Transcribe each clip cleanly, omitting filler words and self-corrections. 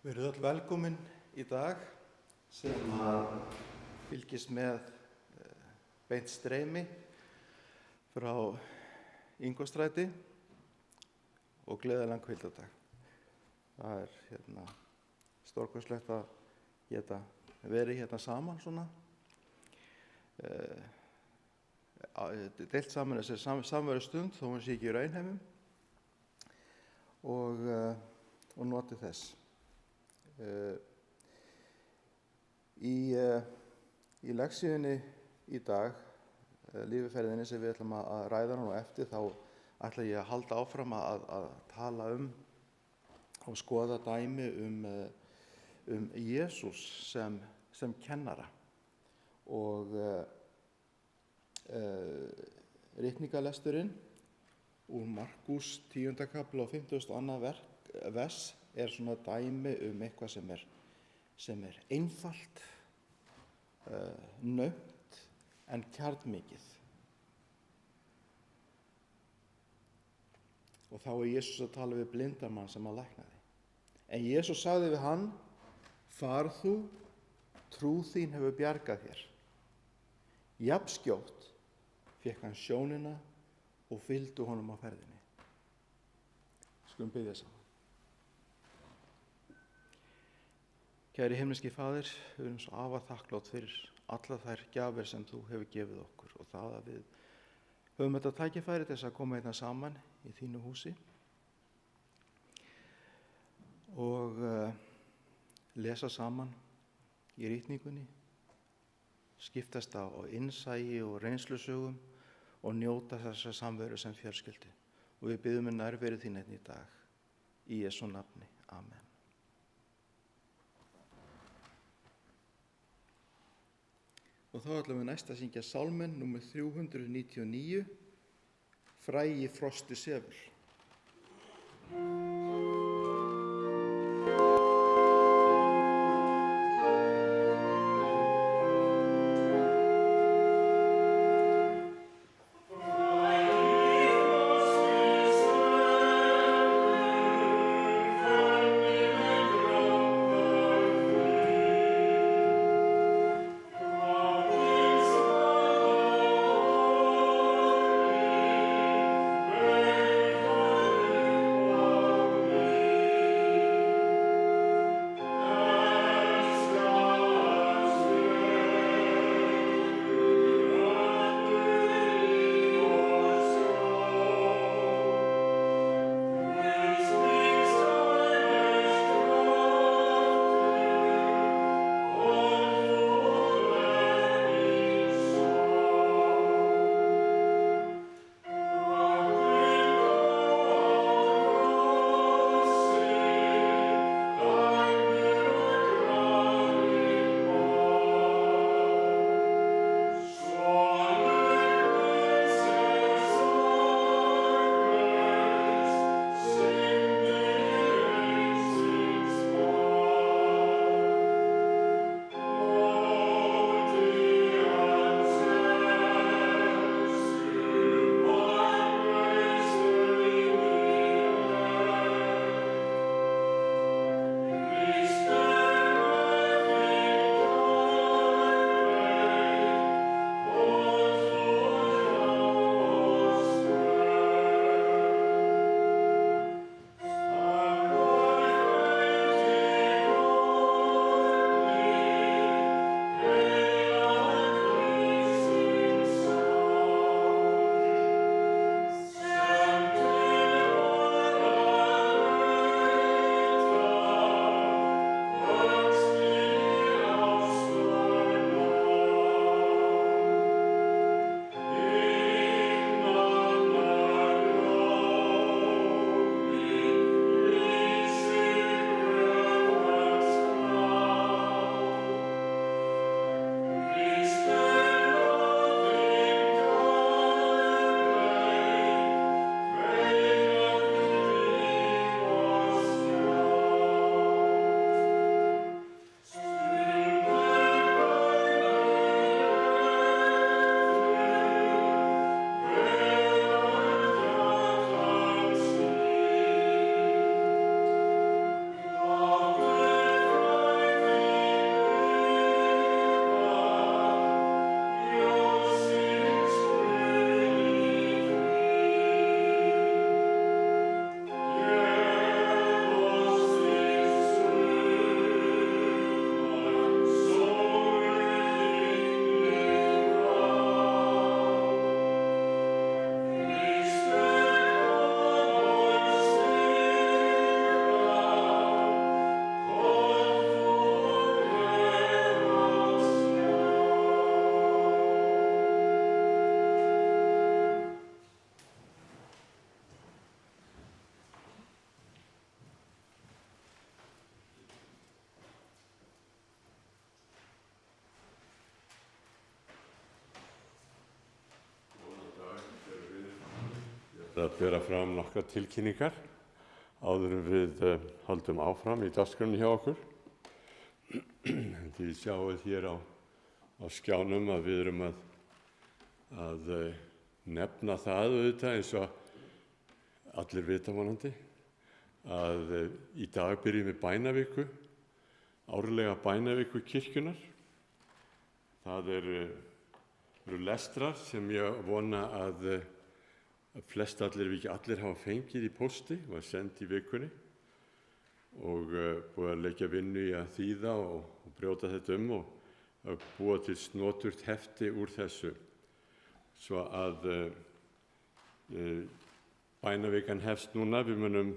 Verið öll velkomin í dag sem fylgist með beint streymi frá Ingólfsstræti og gleðilegan hvíldardag. Það stórkostlegt að geta verið hérna saman svona. Deilt saman þessi samveru stund þó hún sé ekki í raunheimum og noti þess. Í leksíunni í dag, lífeferðinni sem við ætlum að ræða nú eftir, þá ætla ég að halda áfram að tala og skoða dæmi um Jesús sem kennara og ritningalesturinn úr Markús 10. kafla og 52. vers er svona dæmi um eitthvað sem er einfalt, naumt en kjarnmikið. Og þá er Jesús að tala við blindarmann sem að læknaði. En Jesús sagði við hann: Far þú, trú þín hefur bjargað þér. Jafnskjótt fékk hann sjónina og fylgdu honum á ferðinni. Skulum biðja saman. Kæri himneski Faðir, við erum svo afar þakklát fyrir alla þær gjafir sem þú hefur gefið okkur og það að við höfum þetta tækifæri til þess að koma hérna saman í þínu húsi og lesa saman í ritningunni, skiptast á innsæi og reynslusögum og njóta þessar samveru sem fjölskyldu. Og við biðjum nærveru þín í dag. Í Jesú nafni. Amen. Og þá ætlum við næst að syngja sálminn númer 399, Frægi frosti sefur. Amen. að bera fram nokkrar tilkynningar áður en við haldum áfram í dagskránni hjá okkur. Þið sjáið hér á skjánum að við erum að nefna það auðvitað eins og allir vita vonandi að í dag byrjum við bænaviku, árlega bænaviku kirkjunnar. Það eru lestrar sem ég vona að flest allir, ef ekki allir, hafa fengið í pósti, var send í vikunni og búið að leggja vinnu í að þýða og brjóta þetta og að búa til snoturt hefti úr þessu svo að bænavikan hefst núna. Við munum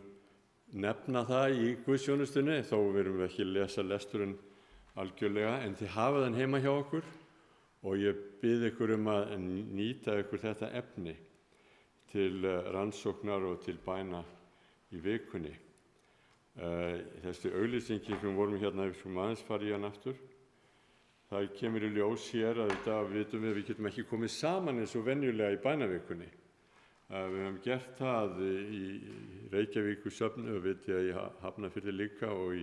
nefna það í guðsþjónustunni, þó við erum ekki að lesa lesturinn algjörlega, en þið hafa þann heima hjá okkur og ég bið ykkur að nýta ykkur þetta efni til rannsóknar og til bæna í vikunni. Þessi auglýsing sem vorum hérna, við skulum aðeins fara í hann aftur. Það kemur í ljós hér að þetta vitum við getum ekki komið saman eins og venjulega í bænavikunni. Við höfum gert það í Reykjavíkursöfnu og veit ég í Hafnarfirði líka og í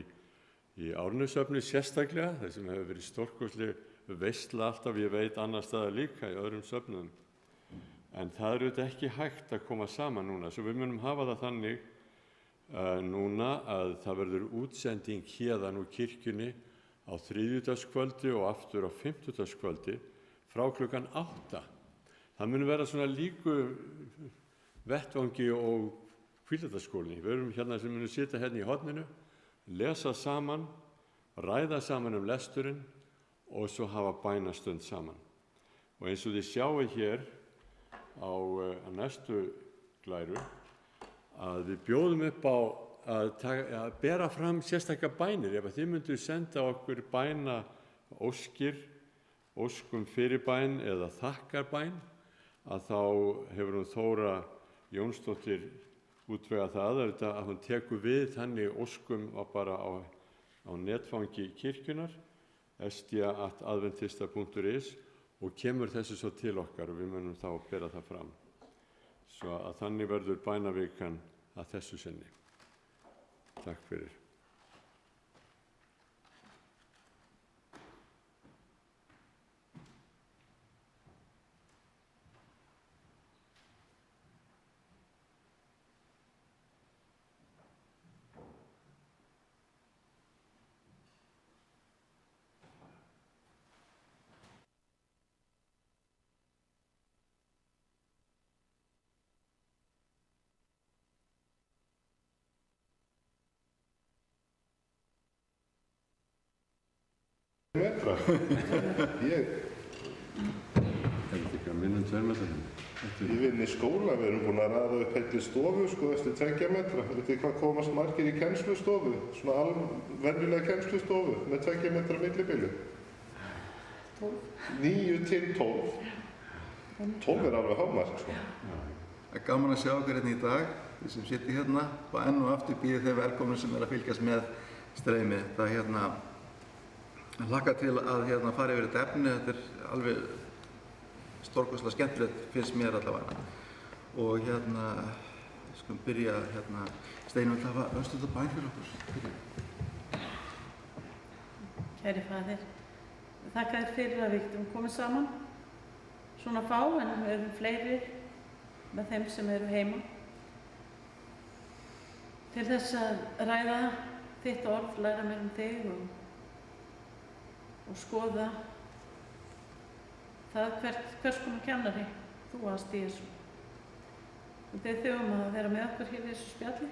Árnessöfnu sérstaklega, þar sem hefur verið stórkostleg veisla alltaf, ég veit annars staðar líka í öðrum söfnum. En það auðvitað ekki hægt að koma saman núna, svo við munum hafa það þannig núna að það verður útsending héðan úr kirkjunni á þriðjudagskvöldi og aftur á fimmtudagskvöldi frá klukkan 8. Það mun vera svona líku vettvangi og hvíldardagsskólinni. Við erum hérna sem munum sitja hérna í horninu, lesa saman, ræða saman lesturinn og svo hafa bænastund saman. Og eins og þið sjáið hér á næstu glæru að við bjóðum upp á að bera fram sérstakar bænir. Ef þið myndu senda okkur bæna óskum fyrirbæn eða þakkarbæn, að þá hefur hún Þóra Jónsdóttir útvegað það að hún tekur við þannig óskum bara á netfangi kirkjunnar, sda@adventista.is, og kemur þessu svo til okkar og við munum þá bera það fram. Svo að þannig verður bænavikan að þessu sinni. Takk fyrir. metra. Ég vinn í skóla, við erum búin að raða upp heilli stofu eftir 2 metra. Vitið þið hvað komast margir í kennslustofu? Svona venjulega kennslustofu með 2 metra millibili. 9 til 12. 12 er alveg hámark, sko. Það er gaman að sjá okkur hérna í dag, þið sem sitja hérna, og enn og aftur býðið þeir velkomnir sem að fylgjast með streymi. Það hlakka til að fara yfir þetta efni. Þetta er alveg stórkostlega skemmtilegt, finnst mér allavega. Og skulum byrja Steinunn, það var östuð og bæn fyrir okkur. Kæri faðir, þakka þér fyrir að við getum komið saman. Svona fá, en við erum fleiri með þeim sem eru heima. Til þess að ræða þitt orð, læra mér þig og skoða það hvers konar kennari þú varst í þessu. Og bið þig að vera með okkur hér í þessu spjalli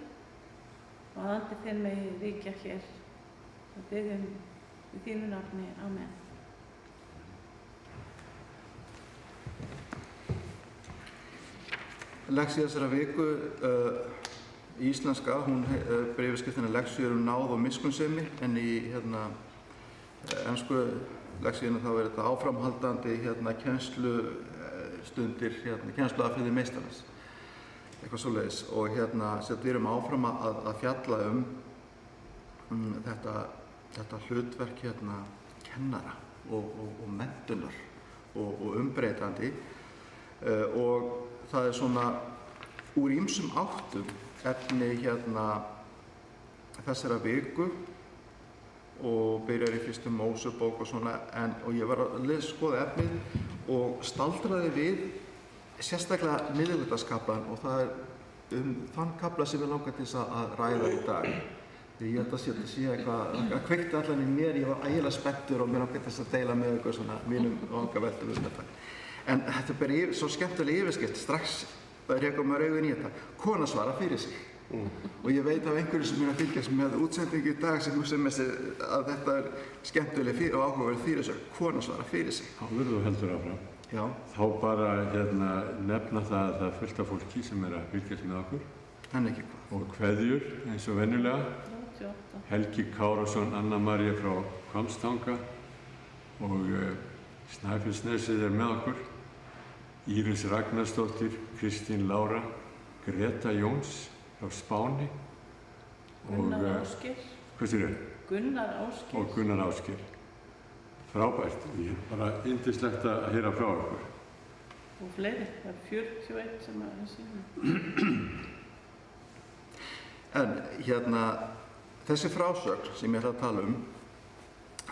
og að andi þinn megi ríkja hér. Og biðjum í þínu nafni. Amen. Lexía þessara viku í íslenska, bréfaskriftin Lexíur náð og miskunnsemi, en í ensku lexíunni þá er þetta áframhaldandi kennslustundir, kennsluaðferðir meistarans, eitthvað svoleiðis. Og við erum áfram að fjalla þetta hlutverk kennara og menntunar og umbreytandi. Og það er svona úr ýmsum áttum efni þessara viku og byrjar í fyrstu Mósebók og svona, og ég var að skoða efnið og staldraði við sérstaklega miðvikudagskaflann, og það þann kafla sem ég langar til þess að ræða í dag. Því ég held að sé eitthvað að kveikti allan í mér, ég var ægilega spenntur og mér langar til þess að deila með ykkur svona mínum vangaveltum þetta. En þetta er bara svo skemmtileg yfirskrift, strax rekur maður augun í þetta. Kona svara fyrir sig. Og ég veit af einhverju sem að fylgjast með útsendingu í dag sem að þetta er skemmtileg og áhugaverð fyrirsögn. Kona svara fyrir sig. Þá verður þú heldur áfram. Já. Þá bara nefna það að það er fullt af fólki sem er að fylgjast með okkur. En ekki hvað. Og kveðjur eins og venjulega. 38. Helgi Kárásson, Anna María frá Hvammstanga og Snæfellsnesið er með okkur. Íris Ragnarsdóttir, Kristín Lára, Greta Jóns frá Spáni og Gunnar Ásgeir. Hvað sér þau? Gunnar Ásgeir. Og Gunnar Ásgeir. Frábært. Ég er bara yndislegt að heyra frá okkur. Og fleiri. Það er 41 sem er að sína. En þessi frásögn sem ég ætla að tala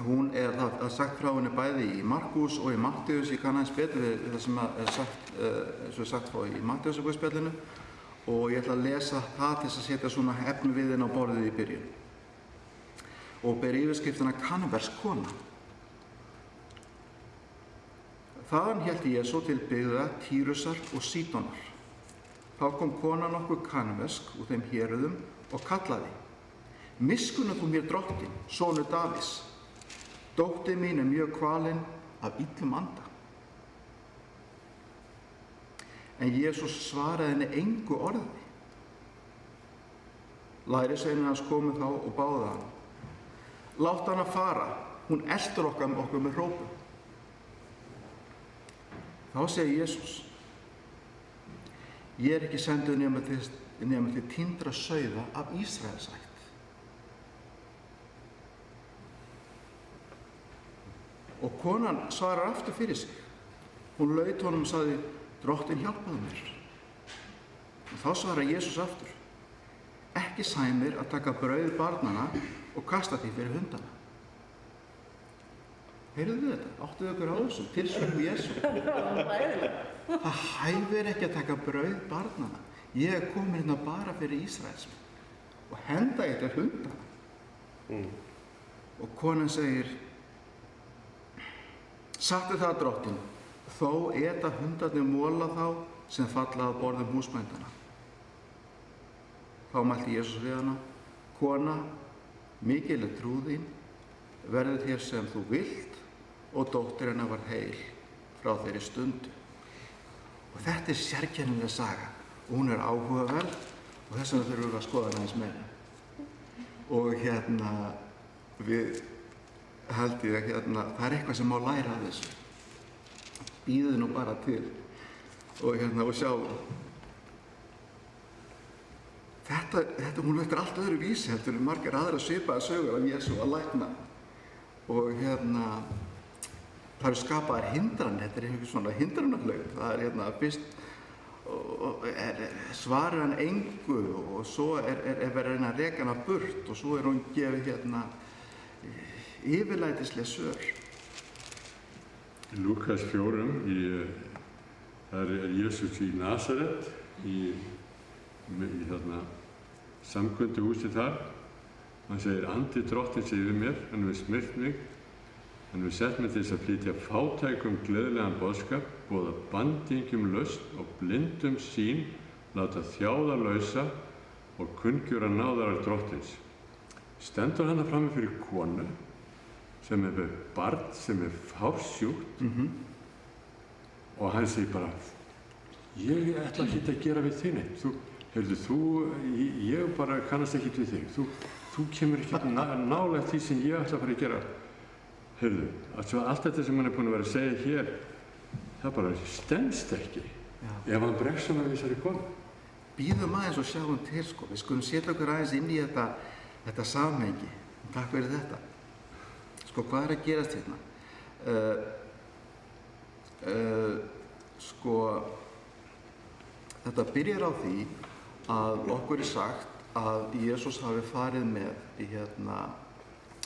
hún það sagt frá henni bæði í Markús og í Matteus. Ég kann aðeins betur við það sem er sagt frá í Matteusarguðspjallinu, og ég ætla að lesa það til þess að setja svona efni við inn á borðið í byrjun. Og ber yfirskriftina Kanversk kona. Þaðan hélt Jesú til byggða Týrusar og Sídonar. Þá kom kona nokkuð kanversk úr þeim héruðum og kallaði: Miskunna þú mér drottinn, sonur Davíðs. Dóttir mín er mjög kvalin af illum anda. En Jesús svaraði henni engu orði. Lærisveinarnir hans komu þá og báðu hann: Láttu hana fara, hún eltir okkur með hrópum. Þá segir Jesús: Ég er ekki sendur nema til týndra sauða af Ísraelsætt. Og konan svarar aftur fyrir sig. Hún laut honum og sagði: Drottinn hjálpaðu mér. Og þá svarar Jesús aftur: Ekki sæmir að taka brauð barnanna og kasta því fyrir hundana. Heyrðu þið þetta? Áttuðu ykkur á þessu? Tilsvöku Jesú. Það hæfir ekki að taka brauð barnanna. Ég er komin hérna bara fyrir Ísraelsmenn. Og henda ég til hundana. Og konan segir: Satt er það, drottinn, þó eta hundarnir mola þá sem falla að borðum húsbændana. Þá mælti Jesús við hana: Kona, mikil er trú þín, verði þér sem þú vilt, og dóttir hennar var heil frá þeirri stundu. Og þetta er sérkennileg saga, og hún er áhugaverð, og þess vegna þurfum við að skoða hana aðeins meira. Og við held ég það er eitthvað sem má læra af þessu. Bíðið nú bara til og sjá. Þetta hún veitir allt öðru vísi heldur en margar aðra svipaðar sögur af Jesú að lækna. Og það eru skapaðar hindranir, þetta er einhvers svona hindranarlaug. Það er fyrst svarar hann engu, og svo er verið að reyna að reka hana burt, og svo hún gefið yfirlætisleg svör. Í Lúkas 4, þar er Jesús í Nasaret, í samkunduhúsi þar. Hann segir: Andi drottins yfir mér, hann hefur smyrkt mig, hann hefur sett mig til þess að flytja fátækum gleðilegan boðskap, boða bandingjum lausn og blindum sýn, láta þjáða lausa og kunngjöra náðarar drottins. Stendur hann frammi fyrir konu sem er með barn sem er fársjúkt, og hann segir bara: Ég ætla ekki að gera við þig neitt. Ég bara kannast ekki við þig. Þú kemur ekki nálægt því sem ég ætla að fara að gera. Allt þetta sem hann er búinn að vera að segja hér, það bara stenst ekki. Ef hann bregst svona við þessari konu. Bíðum aðeins og sjáum til, Við skulum setja okkur aðeins inn í þetta samhengi. Takk fyrir þetta. Hvað er að gerast hérna? Þetta byrjar á því að okkur sagt að Jesús hafi farið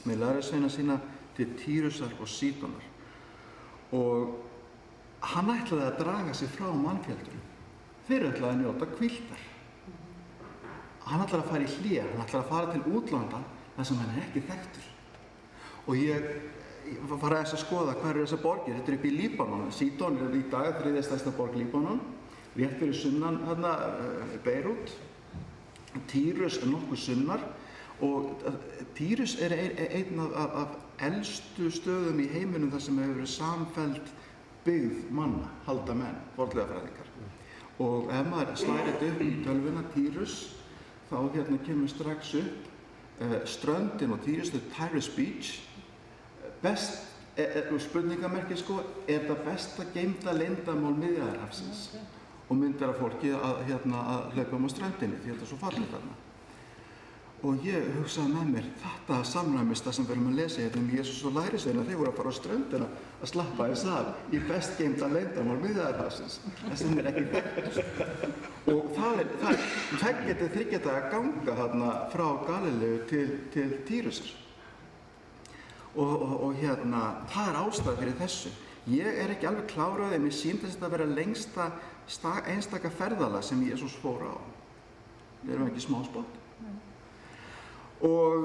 með lærisveina sína til Týrusar og Sídonar og hann ætlaði að draga sig frá mannfjöldunum. Þeir ætlaði að njóta hvíldar. Hann ætlaði að fara í hlé, hann ætlaði að fara til útlanda þar sem hann ekki þekktur. Og ég var aðeins að skoða hvað eru þessar borgir. Þetta upp í Líbanon. Sídon í dag 3. stærsta borg Líbanon, rétt fyrir sunnan Beirút. Týrus nokkuð sunnar og Týrus einn af elstu stöðum í heiminum þar sem hefur verið samfelld byggð manna, halda menn, fornleifafræðingar. Og ef maður slær þetta upp í tölvuna Týrus, þá kemur strax upp ströndin og Týrus, Tyrus Beach. Spurningamerki er það besta geymda leyndarmál Miðjarðarhafsins og myndar af fólki að hlaupa á ströndinni því þetta er svo fallegt þarna. Og ég hugsaði með mér, þetta samræmist það sem við erum að lesa Jesús og lærisveina, þeir voru að fara á ströndina að slappa þess af í best geymda leyndarmál Miðjarðarhafsins, það sem ekki þekktust. Og það er 2-3 daga ganga þarna frá Galileu til Týrusar. Og það er ástæða fyrir þessu. Ég er ekki alveg kláraði en mér sýndist þetta að vera lengsta einstaka ferðalag sem Jesús fór á. Við erum ekki smá spott. Og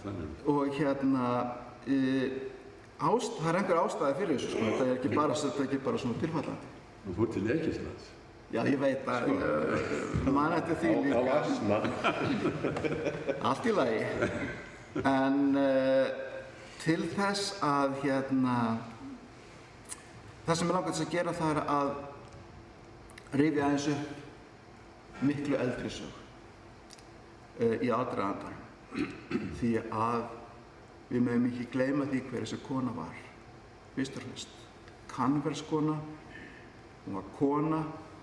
það er einhver ástæði fyrir þessu, þetta er ekki bara svona tilfallandi. Þú fór til Egyptalands. Já, ég veit að man eftir því líka. Allt í lagi. En til þess að það sem ég langar til að gera það er að rifja aðeins upp miklu eldri sögu í aðdragandanum. Því að við megum ekki gleyma því hver þessi kona var. Fyrst og fremst Kanverskona, hún var kona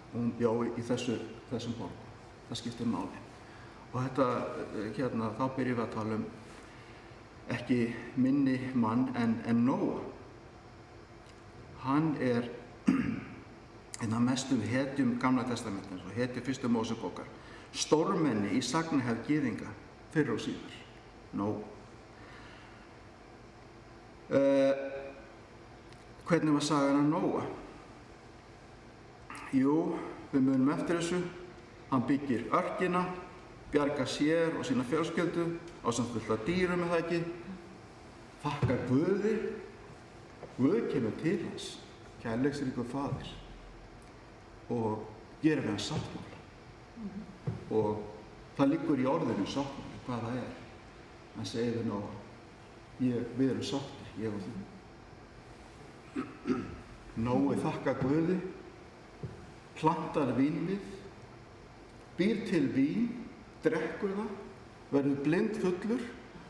og hún bjó í þessum borgum. Það skiptir máli. Og þetta, þá byrjum við að tala ekki minni mann en Nóa. Hann er einn af mestum hetjum Gamla testamentins og hetju 1. Mósebókar. Stórmenni í sagnahefð gyðinga fyrr og síðar. Nóa. Hvernig var sagan af Nóa? Jú, við munum eftir þessu. Hann byggir örkina, bjargar sér og sína fjölskyldu ásamt fullt af dýrum það ekki. Þakkar Guði. Guð kemur til hans, kærleiksríkur faðir, og gerir við hann sáttmála. Og það liggur í orðinu sáttmála, hvað það er. Hann segir við Nóa, við erum sáttir, ég og þú. Nói þakkar Guði, plantar vínvið, býr til vín, drekkur það, verður blindfullur.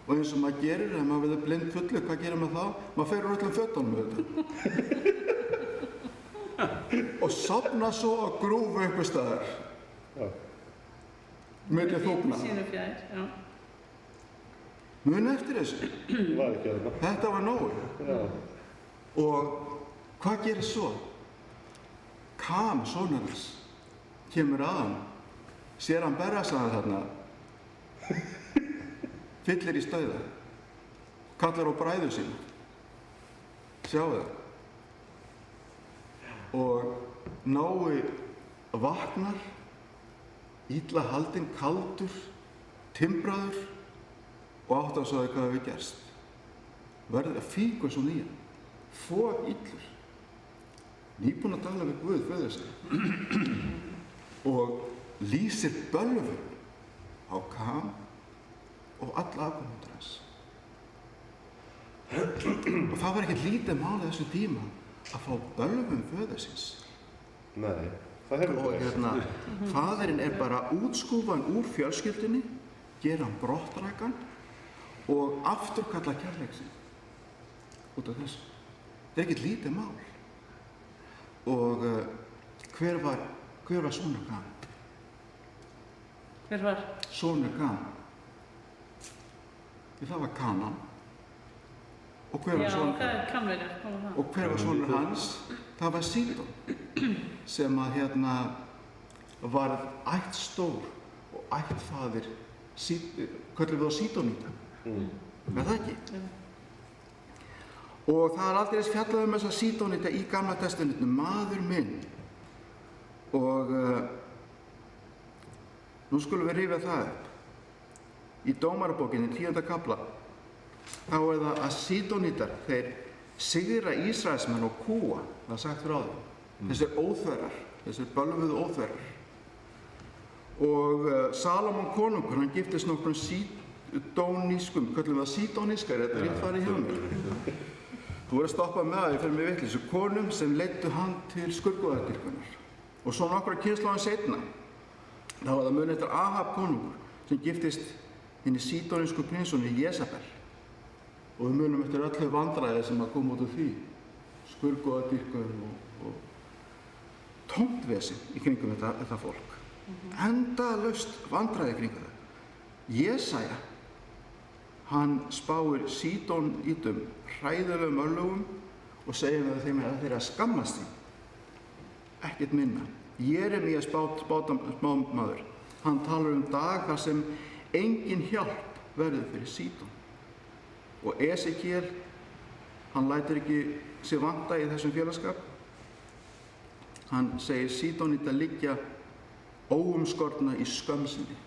Og eins og maður gerir, ef maður verður blindfullur, hvað gerir maður þá? Maður fer úr öllum fötunum og sofnar svo á grúfu einhvers staðar. Milli þúfna. Sínum fjær, já. Muni eftir þessu. Þetta var Nói. Og hvað gerir svo? Kam, sonur hans, kemur að hann, sér hann berjasaðan þarna, fyllir í stauða, kallar á bræður sína. Sjáu það. Og Nói vaknar, illa haldinn, kaldur, timbraður og áttar sig á því hvað hefur gerst. Verður að fíkur svo nýjan, illur. Nýbúinn að tala við Guð föður sinn og lýsir bölvun á Kam og alla afkomendur hans. Og það var ekkert lítið mál á þessum tíma að fá bölvun föður síns. Nei, það hefur Og faðirinn er bara útskúfan úr fjölskyldunni, gera hann brottrækan og afturkalla kærleik sinn út af þessu. Það er ekkert lítið mál. Og hver var sonur Kam? Hver var? Sonur Kam. Það var Kanan. Og hver var sonur? Já, það er Kanverjar, koma það. Og hver var sonur hans? Það var Sídon, sem að varð ættstór og ættfaðir, köllum við á Sídóníta. Er það ekki? Og það er aldrei fjallað um þessa Sídóníta í Gamla testamentinu, maður minn. Og nú skulum við rifja það upp. Í Dómarabókinni, 10. kafla, þá er það að Sídónítar, þeir sigra Ísraelsmenn og kúa, það er sagt frá þeim. Þessir óþverrar, þessir bölvuðu óþverrar. Og Salómon konungur, hann giftist nokkrum sídónískum, köllum við það sídónískar, þetta er rétt farið hjá mér. Þú verður að stoppa með það, ég fer með vitleysu, konum sem leiddu hann til skurðgoðadýrkunar. Og svo nokkra kynslóðum seinna, þá var það munið eftir Ahab konungur, sem giftist hinni sídónísku prinsuni Jezabel. Og við munum eftir öllu vandræði sem að koma út úr því, skurðgoðadýrkun og tómt vesinn í kringum þetta fólk. Endalaust vandræði kringum það. Jesaja, hann spáir Sídónítum hræðilegum örlögum og segir með þeim að þeir að skammast því. Ekkert minna. Jeremías spámaður, hann talar dag þar sem engin hjálp verður fyrir Sídón. Og Esekiel, hann lætur ekki sig vanta í þessum félagskap. Hann segir Sídóníta liggja óumskorna í skömm sinni.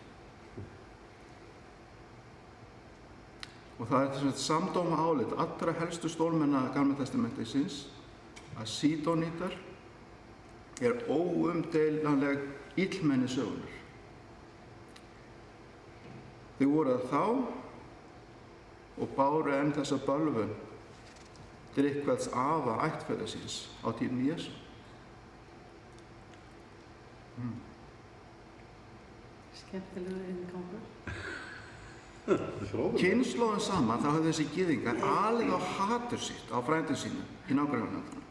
Og það er þess að samdóma álit allra helstu stórmenna Gamla testamentisins að Sídónítar er óumdeilanleg illmenni sögunnar. Þau voru það þá og báru enn þessa bölvun drykkvelds afa ættfeðra síns á tímum Jesú. Skemmtilegur inngangur. Kynslóðum saman þá höfðu þessi gyðingar alið á hatur sitt á frændum sínum í nágrannalöndunum.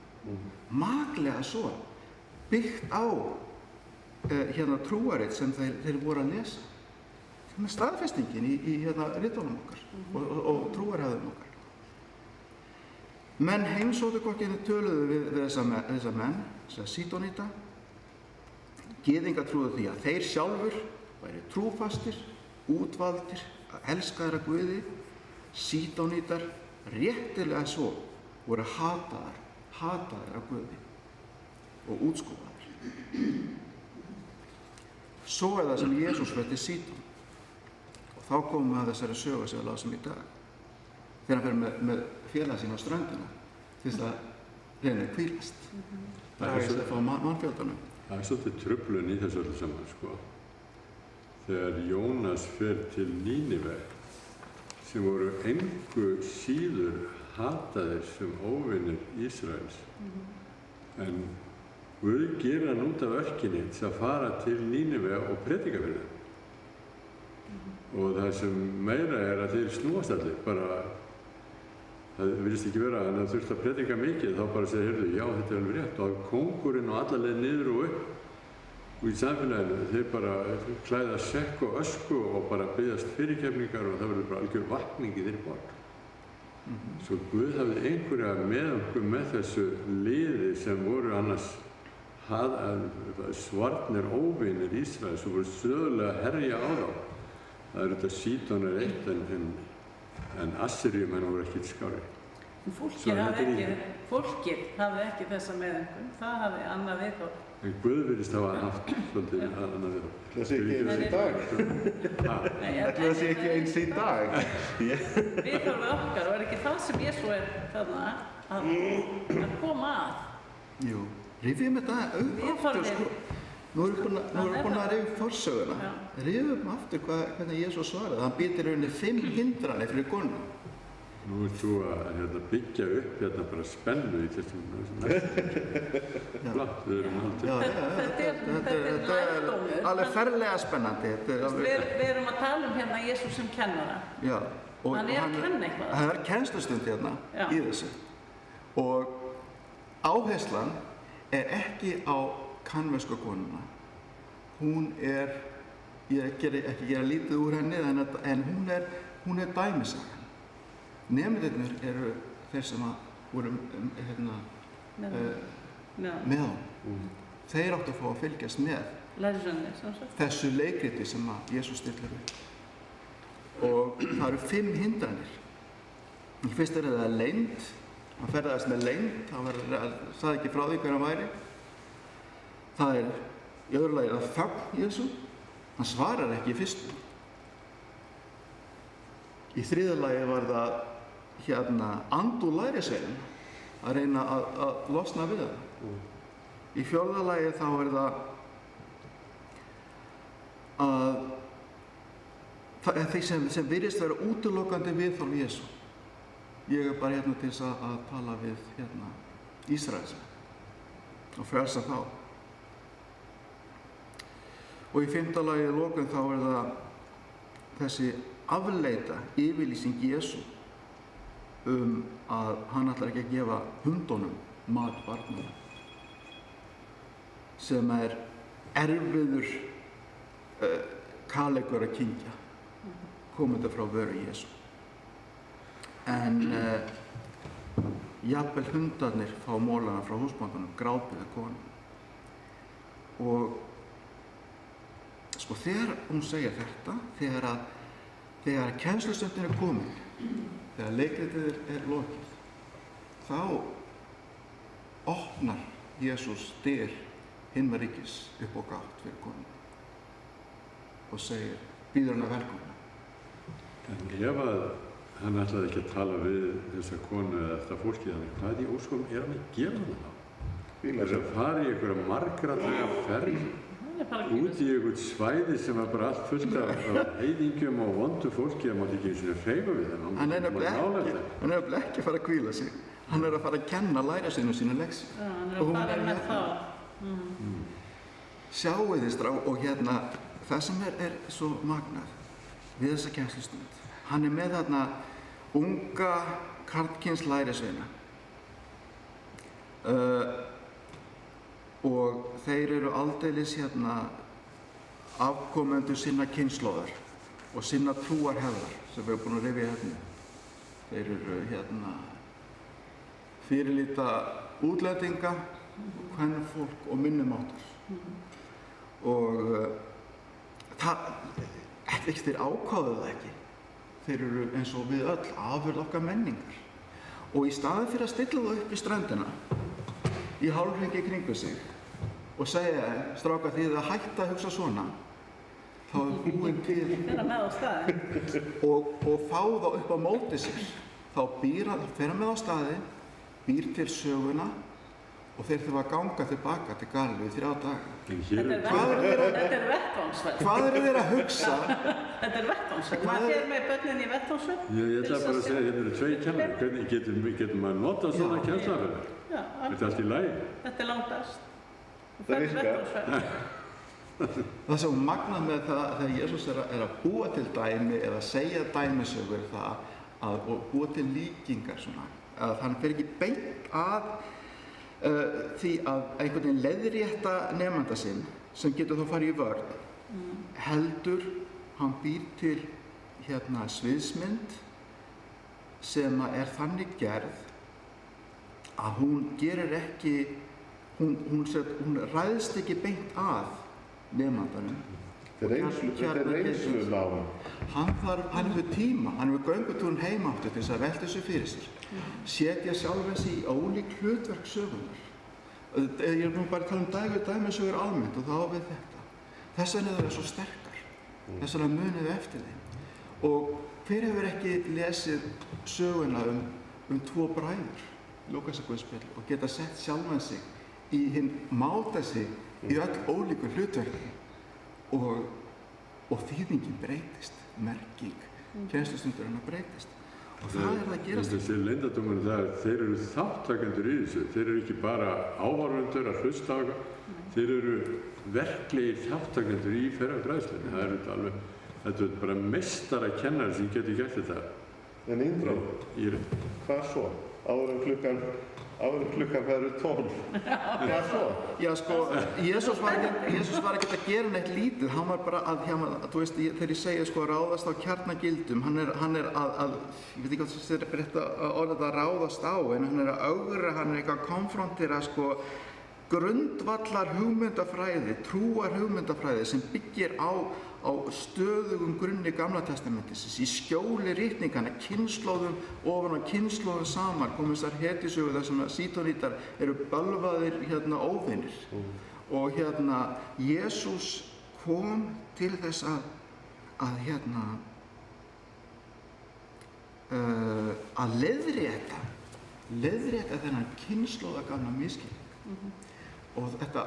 Maklega svo, byggt á trúarit sem þeir voru að lesa. Það er staðfestingin í ritunum okkar og trúarhefðum okkar. Menn heimsóttu hvorki töluðu við þessa menn, þessa Sídóníta. Gyðingar trúðu því að þeir sjálfur væri trúfastir, útvaldir, elskaðir af Guði. Sídónítar, réttilega svo, voru hataðir af Guði og útskúfaðir. Svo er það sem Jesús flutti Sídón. Og þá komum við að þessari sögu sem við lásum í dag. Þegar hann fer með félag sín á ströndina til þess að reyna að hvílast. Það er þess að fá mannfjöldanum. Það er svolítið truflun í þessu öllu saman, sko. Þegar Jónas fer til Nínive, sem voru engu síður hataðir sem óvinir Ísraels. En Guð gerir hann út af örkinni til að fara til Nínive og predika fyrir þeim. Og það sem meira er að þeir snúast allir, bara það virðist ekki vera að það þurft að predika mikið, þá bara segja, heyrðu, já, þetta er alveg rétt. Og kóngurinn og alla leið niður og upp. Og í samfélaginu, þeir bara klæða sekk og ösku og bara biðjast fyrirgefningar og það verður bara algjör vakning í þeirri borg. Svo Guð hafði einhverja með okkur með þessu liði sem voru annars svarnir óvinir Ísraels og voru stöðulega að herja á þá. Það er þetta Sídón er eitt en Assyrium en voru ekkert skári. Fólkið hafði ekki þessa meðöngun, það hafði annað viðhorf. En Guð virðist hafa haft svolítið annað viðhorf. Það sé ekki eins í dag. Það sé ekki eins í dag. Viðhorfið okkar, og er ekki það sem Jesú er þarna að koma að? Jú, rifjum þetta aftur, sko. Nú erum við búin að rifja forsöguna. Rifjum aftur hvernig Jesú svaraði. Hann býr til rauninni 5 hindranir fyrir konuna. Nú ert þú að byggja upp bara spennu í þessum Flott, við erum aldrei. Þetta er alveg ferlega spennandi. Við erum að tala um hérna Jesú sem kennara. Já. Hann er að kenna eitthvað. Það er kennslustund hérna í þessu. Og áherslan er ekki á kanversku konuna. Hún er, ég ekki gera lítið úr henni, en hún er dæmisagan. Nemendurnir eru þeir sem voru með honum. Þeir áttu að fá að fylgjast með Lærisveinarnir, sem sagt. þessu leikriti sem að Jesús stillir upp. Og það eru 5 hindranir. Í fyrsta er það leynd, hann ferðaðist með leynd, hann sagði ekki frá því hver hann væri. Það er í öðru lagi að þögn Jesú, hann svarar ekki í fyrstu. Í þriðja lagi var það andúð lærisveinanna að reyna að losna við það. Í fjórða lagi þá er það að það er því sem virðist vera útilokandi viðhorf Jesú. Ég er bara hérna til þess að tala við Ísraelsmenn og frelsa þá. Og í 5. lagi í lokum þá er það þessi afleita yfirlýsing Jesú að hann ætlar ekki að gefa hundunum mat barnanna, sem er erfiður kaleikur að kyngja komandi frá vöru Jesú. En jafnvel hundarnir fá mólana frá húsbóndanum, grátbiður konum. Og sko þegar hún segir þetta, þegar kennslustundin er komin, þegar leikritið er lokið, þá opnar Jesús dyr himnaríkis upp á gátt fyrir konuna og segir, býður hana velkomna. En ef að hann ætlaði ekki að tala við þessa konu eða þetta fólki, þannig hvað í óskum er hann að gera það þá? Þess að fara í einhverja margradlega ferð út í einhvern svæði sem var bara allt fullt af heiðingjum og vondu fólki, það mátti ekki eins og hreyfa við það. Hann er nefnilega ekki að fara að hvíla sig, hann er að fara að kenna lærisveinum sína leksi. Hann er að fara með þá. Sjáu þið strá, og það sem er svo magnað við þessa kennslustund, hann er með þarna unga karlkyns lærisveina og þeir eru aldeilis afkomendur sinna kynslóðar og sinna trúarhefðar sem við erum búin að rifja hérna. Þeir eru fyrirlíta útlendinga, kvenfólk og minnumáttar. Og þeir ákváðu það ekki. Þeir eru eins og við öll afurð okkar menningar. Og í staðinn fyrir að stilla það upp í ströndina í hálfhringi kringu sig og segja strákar þið að hætta að hugsa svona, þá er búin til og fá þá upp á móti sér, þá fer með á staðinn, býr til söguna og þeir þurfa að ganga tilbaka til Galileu í 3 daga. Þetta er vettvangsferð. Hvað eru þeir að hugsa? Þetta er vettvangsferð. Maður fer með börnin í vettvangsferð. Ég ætla bara að segja, hérna eru 2 kennarar. Hvernig getur maður notað svona kennslaraferðir? Þetta er allt í lagi. Þetta er langt best. Það virkar. Það sem magnað með það þegar Jesús er að búa til dæmi eða segja dæmisögur og búa til líkingar svona, að hann fer ekki beint að því að einhvern veginn leiðrétta nemanda sinn sem getur þá farið í vörn, heldur hann býr til sviðsmynd sem er þannig gerð að hún gerir ekki, hún ræðst ekki beint að nemandanum. Þetta er reynslunám. Hann hefur tíma, hann hefur göngutúrn heimáttu til þess að velta þessu fyrir sér. Setja sjálfan sig í ólík hlutverk sögunar. Ég er nú bara að tala dæmisögur almennt og þá við þetta. Þess vegna eru það svo sterkar. Þess vegna munið við eftir þeim. Og hver hefur ekki lesið söguna 2 bræður, Lúkasarguðspjall, og geta sett sjálfan sig í hinn máta sig í öll ólíku hlutverki og þýðingin breytist, merking, kennslustundarinnar breytist. Og það er það að gerast. Þessi leyndardómurinn það að þeir eru þáttakendur í þessu. Þeir eru ekki bara áhorfendur að hlusta á eitthvað. Þeir eru verklegir þáttakendur í fræðslunni. Þetta er bara meistarakennari sem getur gert þetta. En Indra, hvað svo? Áður en klukkan verður 12. Hvað svo? Já, sko, Jesús var ekkert að gera neitt lítið. Hann var bara að, þú veist, þegar ég segja sko ráðast á kjarnagildum, hann er að, ég veit ekki hvað það er rétt að orða þetta ráðast á, en hann er að augra, hann er eitthvað að konfrontera sko grundvallar hugmyndafræði, trúar hugmyndafræði sem byggir á stöðugum grunni Gamla testamentisins, í skjóli ritninganna, kynslóðum ofan á kynslóðum saman, kom þessar hetjusögur þar sem sítónítar eru bölvaðir óvinir. Og Jesús kom til þess að leiðrétta þennan kynslóðagamla misskilning. Og þetta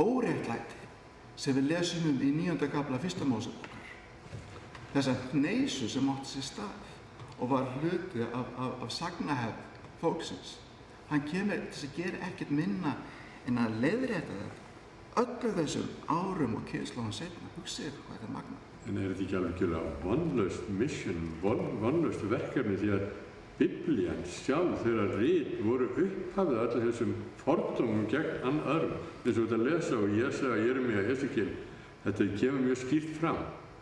óréttlæti sem við lesum í 9. kafla 1. Mósebókar, þessa hneisu sem átti sér stað og var hluti af sagnahefð fólksins, hann kemur til að gera ekkert minna en að leiðrétta þetta öllu þessum árum og kynslóðum seinna. Hugsið hvað þetta er magnað. En þetta ekki algjörlega vonlaust mission, vonlaust verkefni, því að Biblían sjálf, þeirra rit voru upphafið allir þessum fordómum gegn öðrum. Eins og þetta lesa og Jesaja, Jeremía, Esekiel, þetta kemur mjög skýrt fram.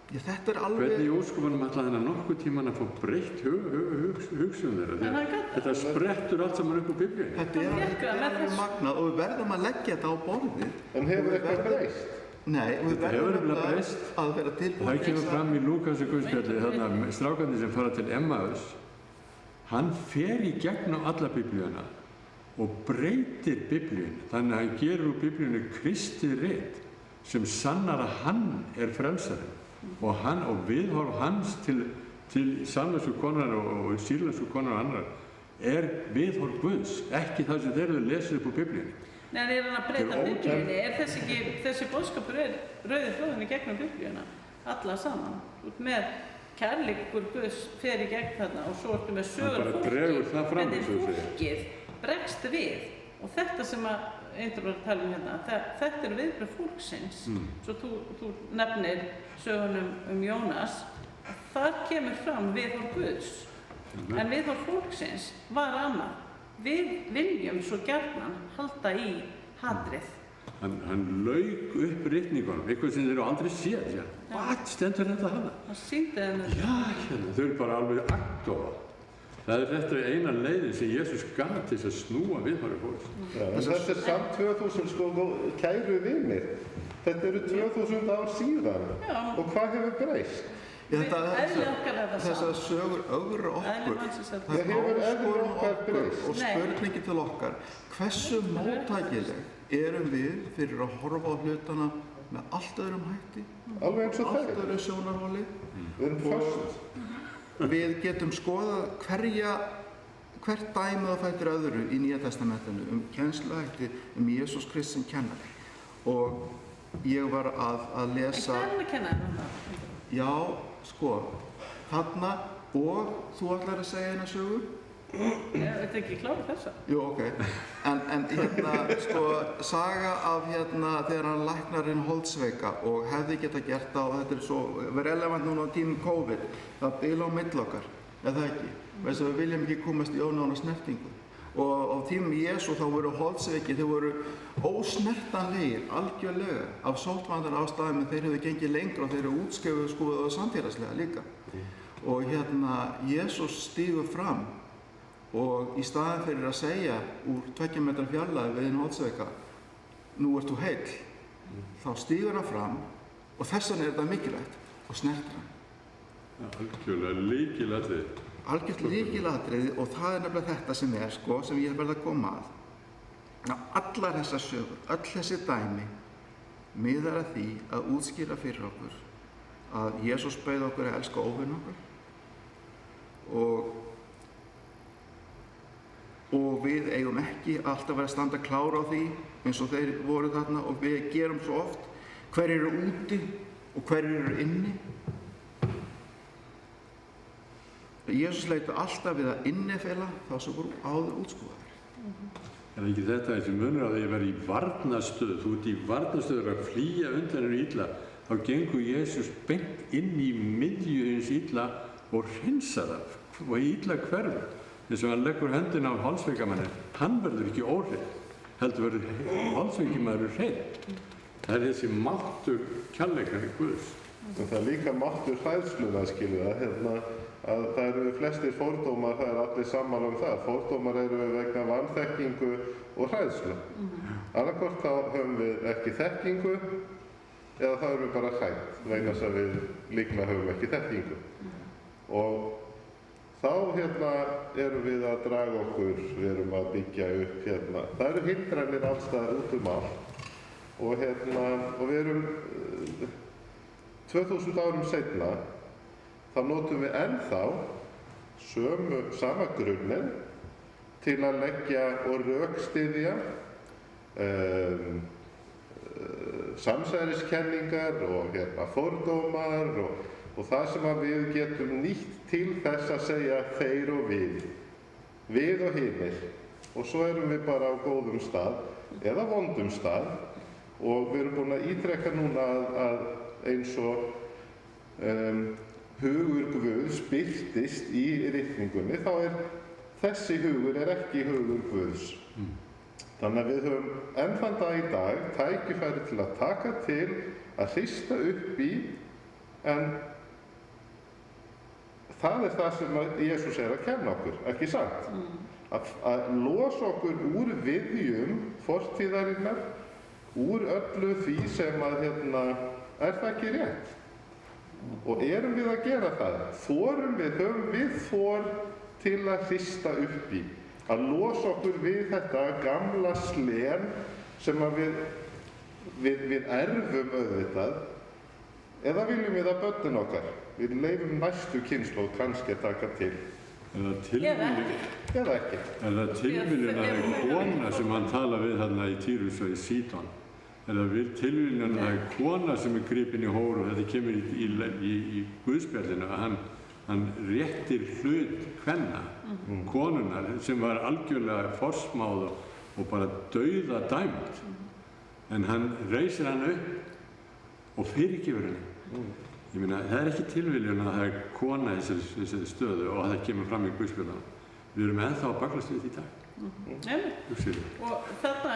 Já, þetta er alveg... Hvernig í óskopunum ætla þennan nokkuð tíman að fá breytt hugsun þeirra? Þetta sprettur allt saman upp á Biblíunni. Þetta er alveg magnað og við verðum að leggja þetta á borðið. En hefur eitthvað breyst? Nei, við verðum að vera tilbúin. Það kemur fram í Lúkasi guðspjalli, þarna strákarnir sem fara til Emmaus. Hann fer í gegnum alla Biblíuna og breytir Biblíunni. Þannig að hann gerur úr Biblíunni kristið rit sem sannar að hann er frelsarinn. Og viðhorf hans til samlensku konar og sýrlensku konar og annar viðhorf Guðs, ekki það sem þeir eru lesið upp úr Biblíunni. Nei, hann hann að breyta Biblíunni. Þessi boðskapur rauði þjóðinni gegnum Biblíuna, alla saman. Með kærleikur Guðs fer í gegn þarna og svo ertu með sögur fólki, en fólkið bregst við. Og þetta sem Einþór var að tala hérna, þetta viðbrögð fólksins. Svo þú nefnir sögunum Jónas, þar kemur fram viðhorf Guðs. En viðhorf fólksins var annað. Við viljum svo gjarnan halda í hatrið. Hann lauk upp ritningunum, eitthvað sem þeir eru aldrei séð. Hvað stendur þetta hana? Hann sýndi þeim þetta. Já, þau eru bara alveg agndofa. Það er þetta eina leiðin sem Jesús gaf til þess að snúa viðhorfi fólks. Þetta er samt 2000 kæru vinir. Þetta eru 2000 ár síðan. Og hvað hefur breyst? Þessar sögur ögra okkur. Það hefur áskorun okkur og spurningi til okkar. Hversu móttækileg erum við fyrir að horfa á hlutana með allt öðrum hætti? Alveg eins og þeir. Allt öðru sjónarhóli. Við erum föst. Við getum skoðað hvert dæmið á fætur öðru í Nýja testamentinu kennsluhætti Jesús Krist sem kennari. Og ég var að lesa... En hvað er að kenna það? Já, sko, þarna og þú ætlar að segja eina sögu? Ég veit ekki klára þessa. Jú, ok. En sko, saga af þegar hann læknarinn holdsveika og hefði geta gert það, og þetta er svo relevant núna á tímum COVID, það bila á milli okkar, eða ekki? Veist að við viljum ekki komast í ónána snertingu. Og á tímum Jesú þá voru holdsveiki, þeir voru ósnertanlegir, algjörlega, af sóttvandar ástæðum, en þeir hefðu gengið lengra og þeir eru útskrifuð skoðuð samfélagslega líka. Og Jesús stígur fram og í staðinn fyrir að segja úr 2 metra fjarlægð við hinn holdsveika, nú ert þú heill, þá stígur hann fram og þess vegna er þetta mikilvægt og snertir hann. Algjörlega lykilatriði. Algjört lykilatriði, og það er nefnilega þetta sem sko, sem ég verð að koma að. Allar þessar sögur, öll þessi dæmi miðar að því að útskýra fyrir okkur að Jesús bauð okkur að elska óvin okkur og við eigum ekki alltaf að vera að standa klára á því eins og þeir voru þarna, og við gerum svo oft hverjir eru úti og hverjir eru inni. Jesús leitur alltaf við að innifela þá sem voru áður útskúfaðir. En ekki þetta þessi munur að ég verði í varnarstöðu, þú ert í varnarstöður að flýja undan henni illa, þá gengur Jesús beint inn í miðju hins illa og hreinsar það og illa hverfur. Þess að hann leggur hendina á holdsveikamanni, hann verður ekki óhreinn, heldur verður holdsveikamaður hreinn. Það er þessi máttur kærleikans Guðs. Það er líka máttur hræðsluna, að það eru flestir fordómar, það er allir sammála um það. Fordómar eru vegna vanþekkingu og hræðslu. Annarkvort þá höfum við ekki þekkingu eða þá erum við bara hrædd vegna þess að við líklega höfum ekki þekkingu. Og þá erum við að draga okkur, við erum að byggja upp það eru hindranir alls staðar út allt og við erum 2000 árum seinna þá notum við ennþá sama grunninn til að leggja og rökstyðja samsæriskenningar og fordómar og það sem við getum nýtt til þess að segja þeir og við og hinir. Og svo erum við bara á góðum stað eða vondum stað og við erum búin að ítrekka núna að eins og hugur Guðs birtist í ritningunni, þá þessi hugur ekki hugur Guðs. Þannig að við höfum enn þann dag í dag tækifæri til að taka til að hrista upp í, en það það sem Jesús að kenna okkur, ekki sant? Að losa okkur úr viðjum fortíðarinnar, úr öllu því sem að það ekki rétt? Og erum við að gera það? Höfum við þor til að hrista upp í? Að losa okkur við þetta gamla slen sem að við erfum auðvitað, eða viljum við að börnin okkar? Við leyfum næstu kynslóð kannski að taka til. Eða ekki. Er það tilviljun að kona sem hann tala við þarna í Týrus og í Sídon? Er það tilviljun að kona sem gripin í hóru, og þetta kemur í Guðspjallinu, að hann réttir hlut kvenna, konunnar, sem var algjörlega forsmáð og bara dauða dæmd. En hann reisir hann upp og fyrirgefur henni. Ég meina, það ekki tilviljun að það kona í þessari stöðu og að það kemur fram í Guðspjallinu. Við erum ennþá að baklast við því í dag. Og þarna,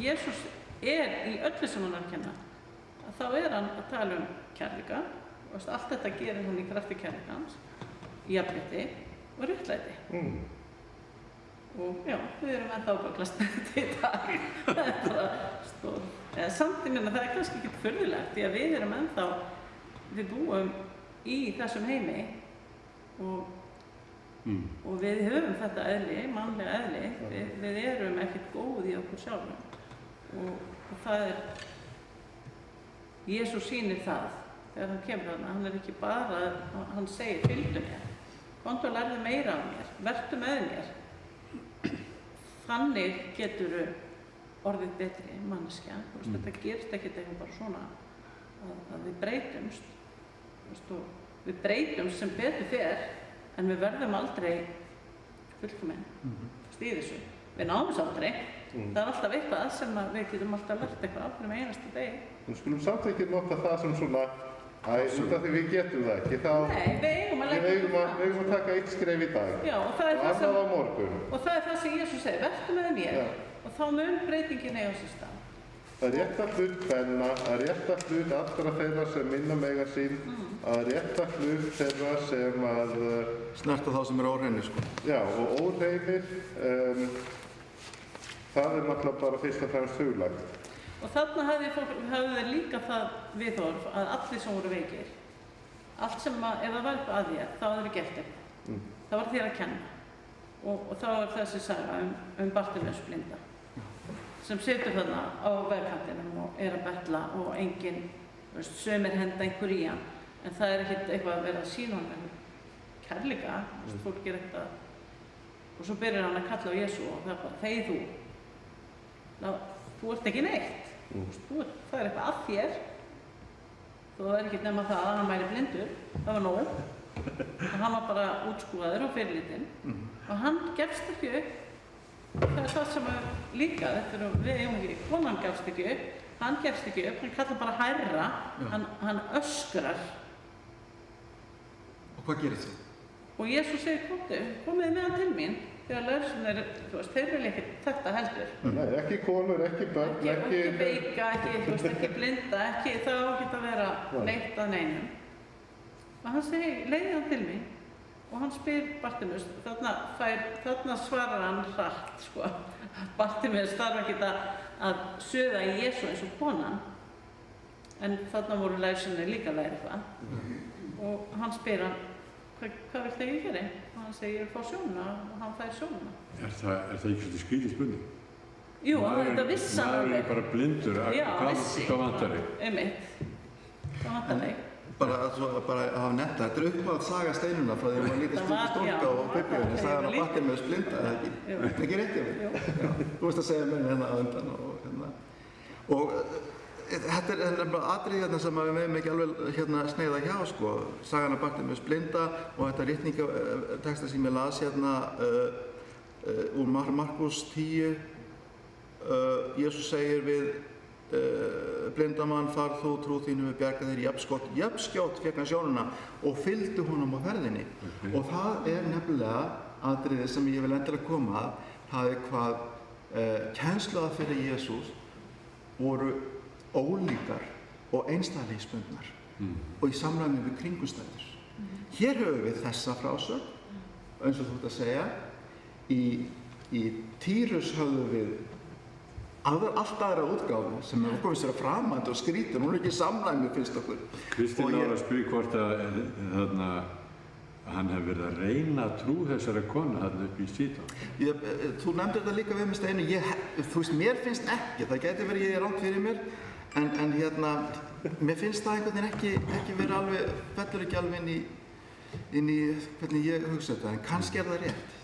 Jesús í öllu sem hann kenna, þá hann að tala kærleika, og allt þetta gerir hún í krafti kærleikans, jafnrétti og réttlæti. Og já, við erum ennþá að baklast við þetta í dag. Það bara stór. Samt í minna, það kannski ekki furðulegt, því að við erum ennþá, við búum í þessum heimi og við höfum þetta eðli, mannlega eðli, við erum ekkert góð í okkur sjálfum. Og það Jesús sýnir það þegar hann kemur þarna. Hann ekki bara, hann segir, fylgdu mér, komdu og lærðu meira af mér, vertu með mér. Þannig geturðu orðið betri manneskja. Þetta gerist ekkert eitthvað bara svona að við breytumst. Við breytumst sem betur fer, en við verðum aldrei fullkomin í þessu. Við náum þess aldrei. Það alltaf eitthvað sem við getum alltaf lært eitthvað af hverjum einasta degi. Við skulum samt ekki nota það sem svona, út af því við getum það ekki, þá Nei, við eigum að taka eitt skref í dag. Já, og það annað á morgun. Og það það sem Jesús segir, vertu með mér, og þá mun breytingin eiga sér stað. Að rétta hlut kvenna, að rétta hlut allra þeirra sem minna mega sín, að rétta hlut þeirra sem að snerta þá sem óhreinir, sko. Já, og óhreinir, það náttúrulega bara fyrst og fremst huglægt. Og þarna höfðu þeir líka það viðhorf að allir sem voru veikir, allt sem ef það var eitthvað að þér, þá hafðu þeir gert eitthvað. Það var þér að kenna. Og þá þessi saga Bartimeus blinda, sem situr þarna á vegkantinum og að betla og enginn, sumir henda einhver í hann, en það ekkert eitthvað að vera að sýna honum kærleika, fólk ekkert að, og svo byrjar hann að kalla á Jesú og það bara, þegi þú. Þú ert ekki neitt, það eitthvað að þér, þó það ekki nema það að hann væri blindur, það var nóg, og hann var bara útskúfaður á fyrirlitinn og hann gefst ekki upp. Það það sem líka, við eigum ekki, konan gefst ekki upp, hann gefst ekki upp, hann kallar bara hærra, hann öskrar. Og hvað gerir það? Og Jesús segir, komið með hann til mín. Þegar lærsunir, þeir vilja ekki þetta heldur. Nei, ekki konur, ekki börn, ekki veika, ekki blinda, það á ekki að vera neitt að neinum. Og hann segir, leiði hann til mín, og hann spyr Bartimeus, þarna svarar hann hratt, sko. Bartimeus þarf ekkert að suða í Jesú eins og konan, en þarna voru lærisveinarnir líka að læra eitthvað. Og hann spyr hann, hvað viltu að ég geri? Og hann segir, ég vil fá sjónina, og hann fær sjónina. Er það ekki svolítið skrítið spurning? Jú, þetta vissi hann alveg. Maður er bara blindur, hvað vantar þig? Einmitt, hvað vantar þig? Bara að hafa nefnt þetta er uppáhald saga Steinunnar frá því að maður lítið stúlka og Biblíunni, sagan af Bartimeus blinda, eða ekki? Það er ekki rétt hjá mér? Þú veist að segja mér hérna á undan og þetta er bara atriði hérna sem við meðum ekki alveg sneiða hjá, sko. Sagan af Bartimeus blinda og þetta ritningateksta sem ég las hérna úr Markús 10. Jesús segir við blindamann, far þú, trú þínu við bjarga þér, jafnskjótt fékk hann sjónina og fylgdu honum á ferðinni. Og það er nefnilega atriði sem ég vil endilega koma að, það er hvað kennsluaðferðir Jesús voru ólíkar og einstaklingsbundnar og í samræmi við kringumstæður. Hér höfum við þessa frásögn, eins og þú ert að segja, í Týrus höfum við allt aðra útgáfu sem er okkur sér að framandi og skrítin, hún er ekki samræmi finnst okkur. Kristinn ára að spyrja hvort að hann hefur verið að reyna trú þessara konu þarna upp í Sídon. Þú nefndir þetta líka við með Steinu, þú veist, mér finnst ekki, það gæti verið ég rangt fyrir mér, en mér finnst það einhvern veginn ekki verið alveg, fellur ekki alveg inn í hvernig ég hugsa þetta, en kannski er það rétt.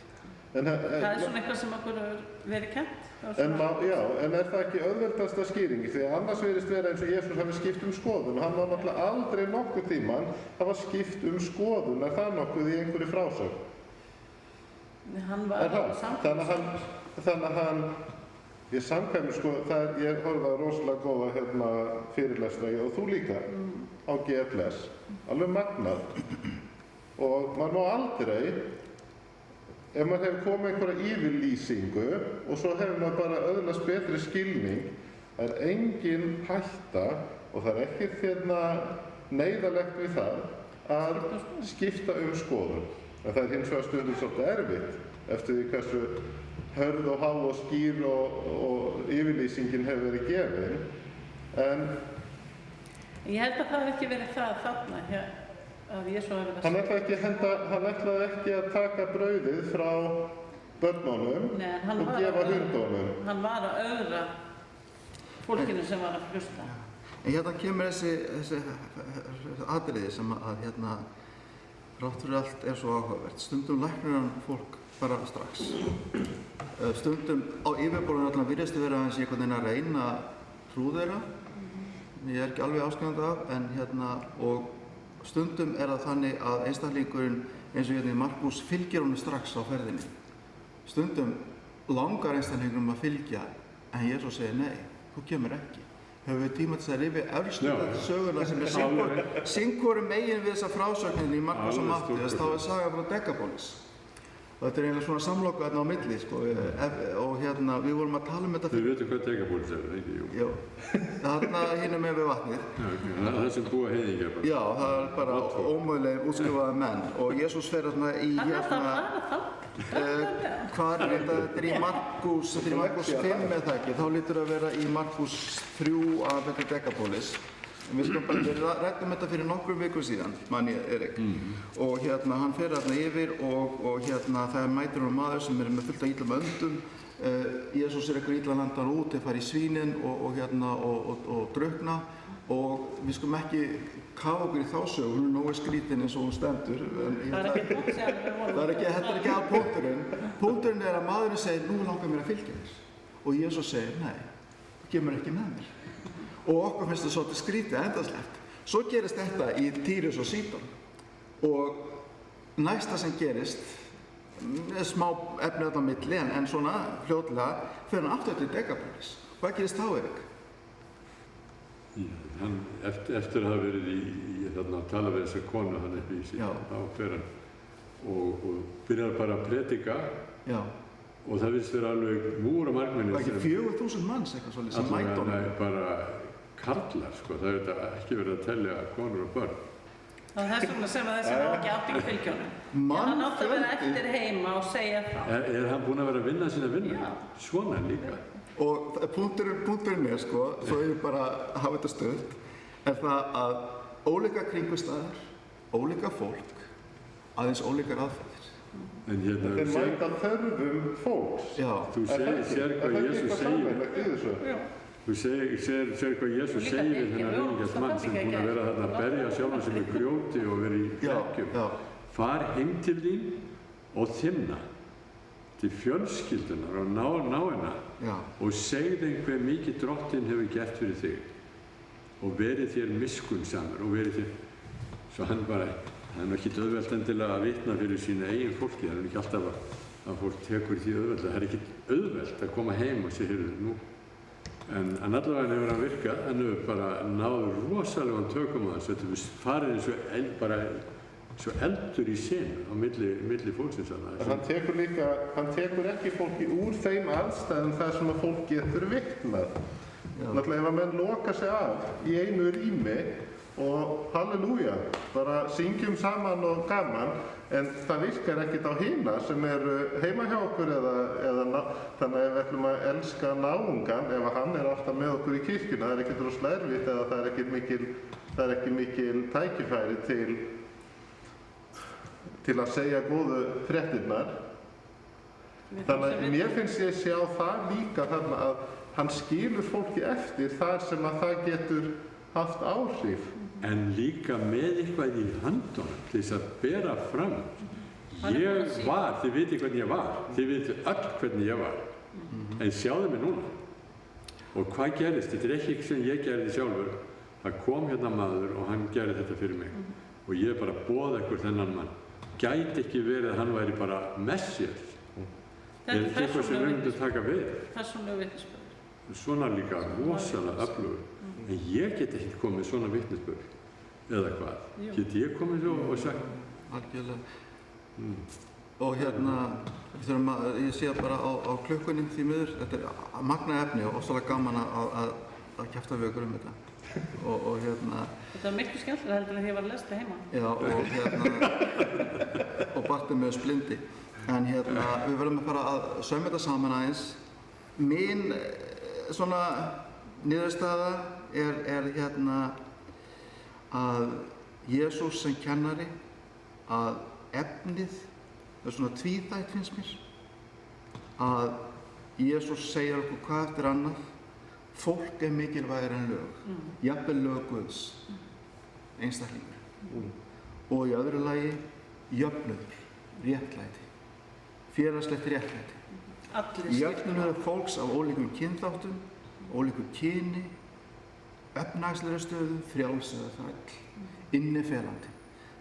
Það er svona eitthvað sem okkur hefur verið kennt. En er það ekki auðveldasta skýring? Því að annars virðist vera eins og Jesús hafi skipt skoðun og hann var náttúrulega aldrei nokkuð tímann hafa skipt skoðun. Er það nokkuð í einhverju frásögn? Hann var samkvæmur. Þannig að hann, ég samkvæmur sko, ég horfði á rosalega góða fyrirlestra og þú líka á GFLS, alveg magnað. Og maður má aldrei, ef maður hefur komið einhverja yfirlýsingu og svo hefur maður bara öðlast betri skilning, það er engin hætta og það er ekkert neyðarlegt við það að skipta skoðun. En það er hins vegar stundum svolítið erfitt eftir því hversu hörð og há og skýr og yfirlýsingin hefur verið gefin. En ég held að það hafi ekki verið það þarna. Hann ætlaði ekki að taka brauðið frá börnunum og gefa hundunum. Hann var að ögra fólkinu sem var að hlusta. En hérna kemur þessi atriði sem að þrátt fyrir allt er svo áhugavert. Stundum læknir hann fólk bara strax. Stundum á yfirborðinu allan virðist vera aðeins einhvern veginn að reyna trú þeirra. Ég er ekki alveg áskrifandi af, en og stundum er það þannig að einstaklingurinn eins og í Markús fylgir honum strax á ferðinni. Stundum langar einstaklingurinn að fylgja en Jesús segir nei, þú kemur ekki. Höfum við tíma til að rifja efstu söguna sem er syngvoru megin við þessa frásögninni í Markús og Matthías, þá er saga frá Dekapolis. Þetta er eiginlega svona samloku þarna á milli, sko, og við vorum að tala þetta Þið veitum hvað Dekapolis er, ekki? Jú. Já, þarna hinum við vatnið. Það er sem búa heiðingjar bara. Já, það er bara ómögulegir útskrifaðir menn og Jesús fer þarna í hvað er þetta í Markús 5 með það ekki, þá lítur að vera í Markús 3 af þetta Dekapolis. Við rættum þetta fyrir nokkrum vikum síðan, mann Erik, og hann fer þarna yfir og það mætir hún maður sem er með fullt af illum öndum. Jesús er eitthvað illa landar út, þeir fara í svínin og drukkna og við skulum ekki kafa okkur í þá sögu, hún er nógu skrítin eins og hún stendur. Þetta er ekki að punkturinn. Punkturinn er að maðurinn segir, nú langar mér að fylgja þér. Og Jesús segir, nei, þú kemur ekki með mér. Og okkur finnst það svolítið skrítið endasleppt. Svo gerist þetta í Týrus og Sídon og næsta sem gerist, smá efni á milli en svona fljótlega, fyrir hann aftur til Dekapolis. Hvað gerist þá, Erik? Eftir að hafa verið að tala við þessa konu hann upp í Sídon, þá fer hann og byrjar bara að predika. Já. Og það virðist vera alveg múra margmenni. Það er ekki 4.000 manns eitthvað svolítið sem mæta honum. Bara karlar, sko. Það er ekki verið að telja konur og börn. Og þess vegna sem að þessi náungi átti ekki fylgjónum. En hann átti að vera eftir heima og segja frá. Hann búinn að vera að vinna sína vinnu? Já. Svona líka. Og punkturinn er sko, svo ég bara hafa þetta stöðt, er það að ólíka kringumstæður, ólíka fólk, aðeins ólíkar aðferðir. En hérna... Þeir mæta þörfum fólks. Já. Þú sér hvað Jesús segir. Já. Þú sér hvað Jesús segir við þennan auðvitað mann sem búinn að vera þarna að berja sjálfan sig með grjóti og vera í hrekkjum. Far heim til þín og þinna, til fjölskyldunar og náina og segð þeim hve mikið Drottinn hefur gert fyrir þig og verið þér miskunnsamur og verið þér, svo hann bara, það er ekki auðvelt endilega að vitna fyrir sína eigin fólki, það er ekki alltaf að fólk tekur því auðvelt, það er ekki auðvelt að koma heim og segja, heyrðu nú. En allavega hefur hann virkað, hann hefur bara náður rosalega tökum á þessu, þetta er farið eins og eldur í sinu á milli fólksins. Hann tekur ekki fólki úr þeim aðstæðum þar sem að fólk getur viknað. Náttúrulega ef að menn loka sig af í einu rými og halleluja, bara syngjum saman og gaman, en það virkar ekkert á hina sem eru heima hjá okkur þannig að ef við ætlum að elska náungan, ef hann er alltaf með okkur í kirkjuna, það er ekkert rosalega erfitt eða það er ekki mikil tækifæri til að segja góðu fréttirnar. Þannig að mér finnst ég sjá það líka þarna að hann skilur fólki eftir þar sem að það getur haft áhrif. En líka með eitthvað í höndunum til þess að bera fram. Ég var, þið viti hvernig ég var, þið viti öll hvernig ég var, en sjáðu mig núna. Og hvað gerist? Þetta er ekki sem ég gerði sjálfur. Það kom hérna maður og hann gerði þetta fyrir mig. Og ég bara boða ykkur þennan mann. Gæti ekki verið að hann væri bara Messías. Er ekki eitthvað sem við myndum taka við? Persónulegur vitnisburður. Svona líka rosalega öflugur. En ég get ekki komið svona vitnisburð. Eða hvað? Get ég komið svo og sagt? Algjörlega. Og hérna, ég sé bara á klukkunum því miður, þetta er magna efni og ofsalega gaman að kjafta við okkur þetta. Og hérna... Þetta var miklu skemmtilega heldur en ég var að lesa þetta heima. Já, og hérna, og bartið með splindi. En hérna, við verðum að fara að sauma þetta saman aðeins. Mín svona niðurstaða er hérna að Jesús sem kennari, að efnið er svona tvíþætt finnst mér, að Jesús segir okkur hvað eftir annað, fólk er mikilvægara en lög, jafnvel lög Guðs, einstaklingur. Og í öðru lagi jöfnuður, réttlæti, félagslegt réttlæti. Jöfnuður fólks af ólíkum kynþáttum, ólíkum kyni, efnahagslegri stöðu, frjáls eða þræll, innifelandi.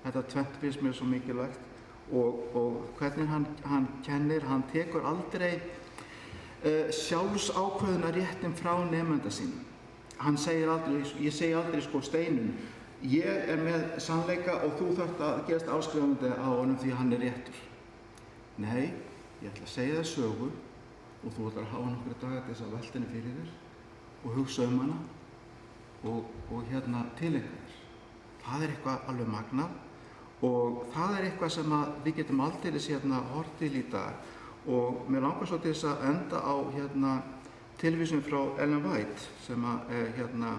Þetta tvennt finnst mér svo mikilvægt og hvernig hann kennir, hann tekur aldrei sjálfsákvöðuna réttin frá nemanda sínum. Hann segir aldrei, ég segi aldrei sko Steinum, ég er með sannleika og þú þarft að gerast áskrifandi á honum því hann er réttur. Nei, ég ætla að segja þér sögu og þú ætlar að hafa nokkra daga til þess að velta henni fyrir þér og hugsa hana og hérna tileinka þér. Það er eitthvað alveg magnað og það er eitthvað sem við getum aldeilis hérna horft til í dag og mér langar svo til þess að enda á hérna tilvísun frá Ellen White sem hérna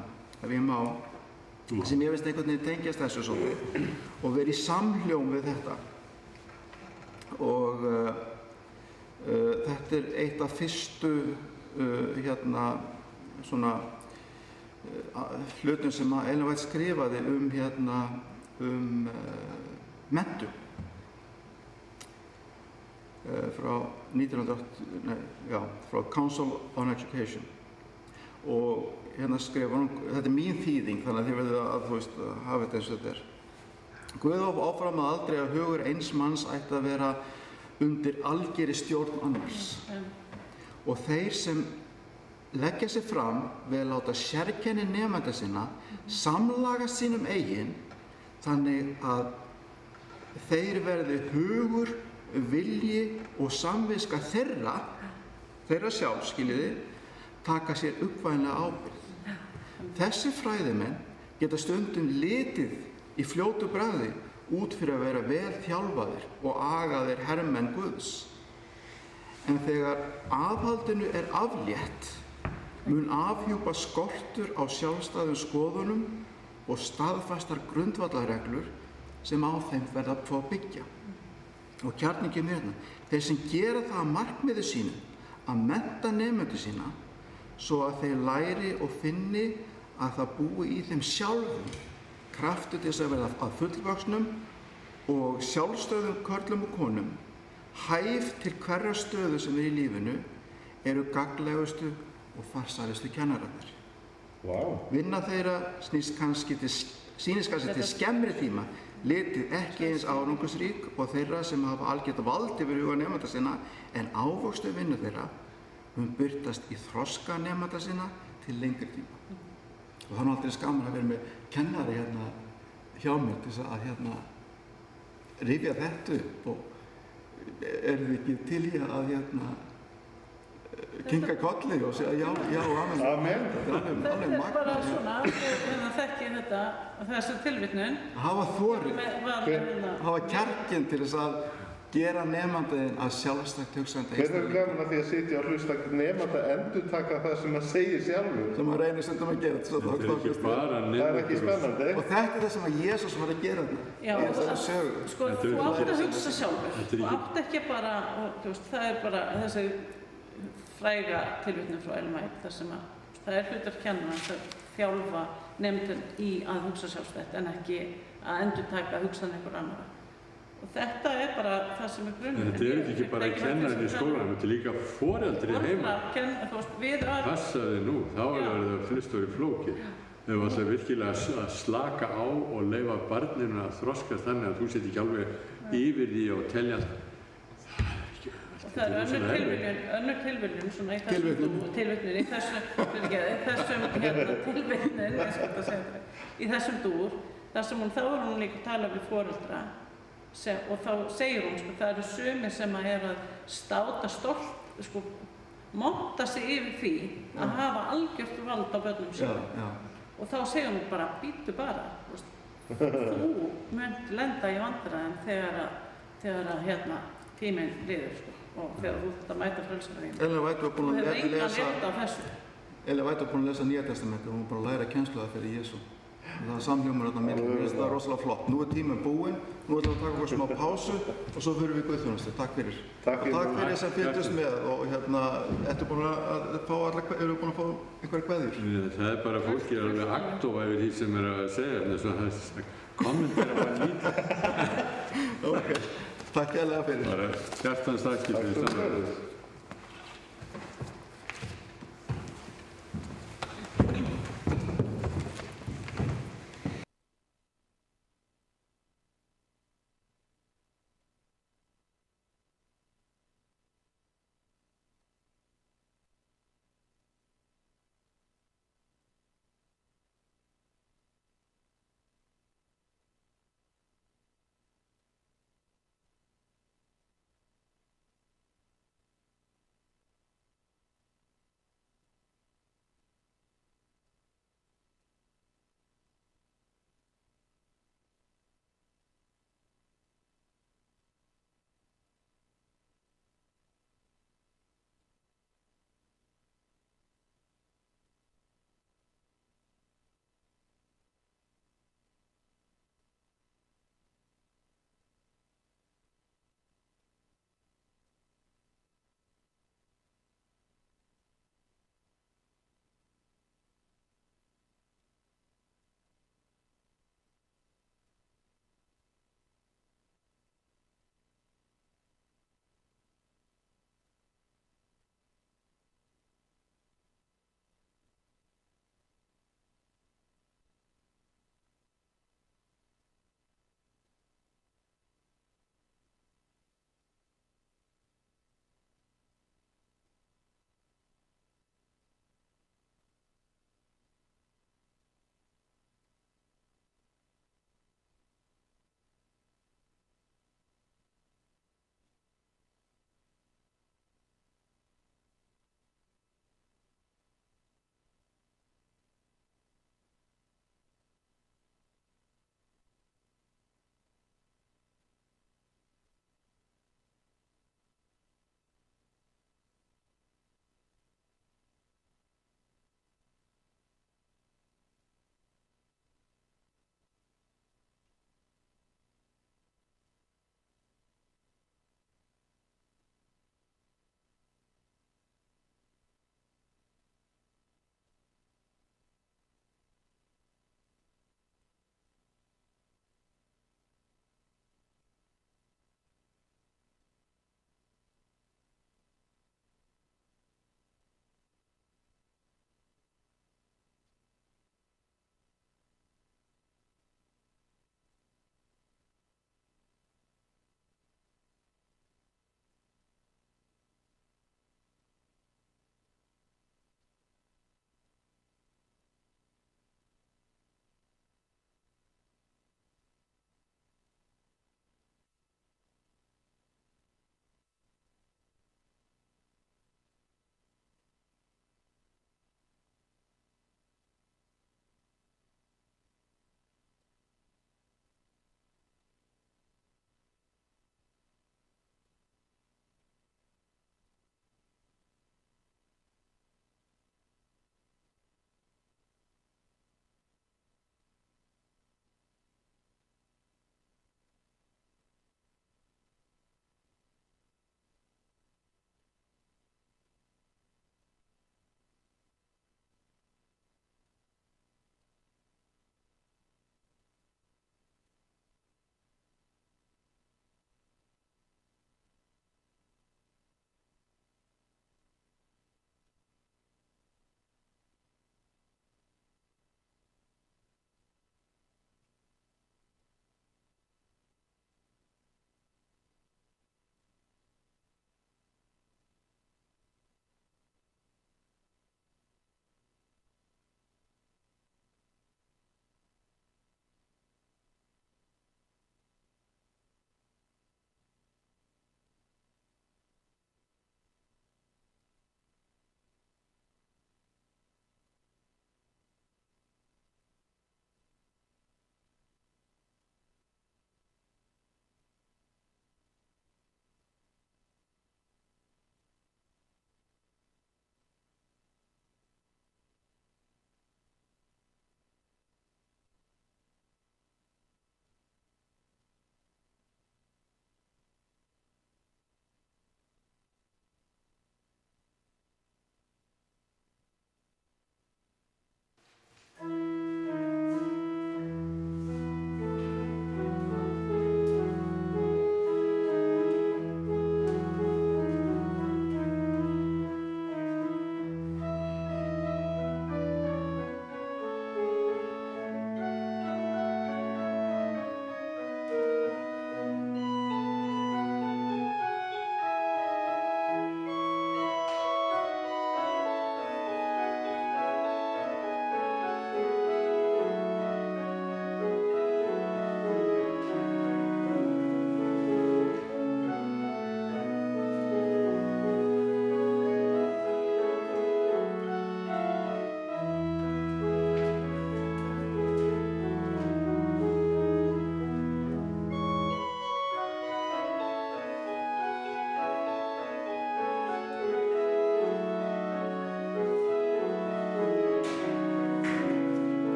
við má sem ég veist einhvern veginn tengjast þessu svolítið og verið í samhljóm við þetta og þetta er eitt af fyrstu hérna svona hlutum sem Ellen White skrifaði hérna menntun frá 1980, frá Council on Education og hérna skrifa hún, þetta er mín þýðing þannig að þið verðið að þú veist hafa þetta eins og þetta er. Guð áfram að aldrei að hugur eins manns ætti að vera undir algeri stjórn annars og þeir sem leggja sig fram við að láta sérkenni nemenda sinna samlaga sínum eigin þannig að þeir verði hugur, vilji og samviska þeirra sjálf, skiljiði, taka sér uppvæðanlega ábyrgð. Þessi fræðimenn geta stundum litið í fljótu bragði út fyrir að vera vel þjálfaðir og agaðir hermenn Guðs. En þegar aðhaldinu er aflétt, mun afhjúpa skortur á sjálfstæðum skoðunum og staðfastar grundvallarreglur sem á þeim verða að fá að byggja. Og kjarningin er hérna, þeir sem gera það að markmiði sínu að mennta nemendur sína svo að þeir læri og finni að það búi í þeim sjálfum kraftur til þess að verða að fullvöxnum og sjálfstöðum körlum og konum, hæf til hverja stöðu sem er í lífinu, eru gagnlegustu og farsælustu kennararnir. Vá. Vinna þeirra sýnist kannski til skemmri tíma litið ekki eins árangursrík og þeirra sem hafa algjört vald yfir huga nemenda sinna, en ávöxtu vinnu þeirra birtast í þroska nemenda sinna til lengri tíma. Og það er aldrei skaman að vera með kennari hérna hjá mér til þess að rifja þetta upp, og eru þið ekki til í að kinka kolli og segja já, amen. Amen. Þetta er bara svona, þekki þetta, þessu tilvitnun. Hafa þorið, hafa kjarkinn til þess að gera nemandaðinn að sjálfstætt hugsandi einstaklingi. Hvernig er gaman að því að sitja og hlusta nemanda endurtaka það sem að segja sjálfur? Sem að reynir stundum að gera þetta. Þetta er ekki bara það er ekki spennandi. Og þetta er það sem að Jesús var að gera þetta. Já, sko, þú átt að hugsa sjálfur. Þú átt ekki bara, það er bara þessi fræga tilvitnun frá Ellen White, þar sem að það er hlutverk kennarans að þjálfa nemendur í að hugsa sjálfstætt en ekki að endurtaka hugsanir einhver annarra. Og þetta er bara það sem er grunninn. Þetta er ekki bara kennarinn í skólanum, þetta er líka foreldrið heima. Passaði nú, þá er það flust verið flókið. Þau var alltaf virkilega að slaka á og leyfa barninu að þroskast þannig að þú sett ekki alveg yfir því og telja alltaf. Það er önnur tilviljun svona í þessum dúr, þar sem þá er hún líka að tala við foreldra og þá segir hún, það eru sumir sem að státa stolt, monta sig yfir því að hafa algjört vald á börnum sínum. Og þá segir hún bara, bíddu bara, þú munt lenda í vandræðum þegar tíminn liður. Og þegar þú ert að mæta frelsarinn. Ellen White var búin að lesa Nýja testamentið og hún var búin að læra kennslu fyrir Jesú. Það er samhljómur þarna milli, það er rosalega flott. Nú er tíminn búinn, nú ætlum við að taka okkur smá pásu og svo fyrir við guðþjónustu. Takk fyrir. Takk fyrir sem fylgdust með og ertu búin að fá einhverja kveðjur? Það er bara fólki alveg agndofa yfir því sem er að segja, þess að kommentera bara lítið. Ok. Takk hérlega fyrir. Bara hjartans þakkir fyrir samverðið.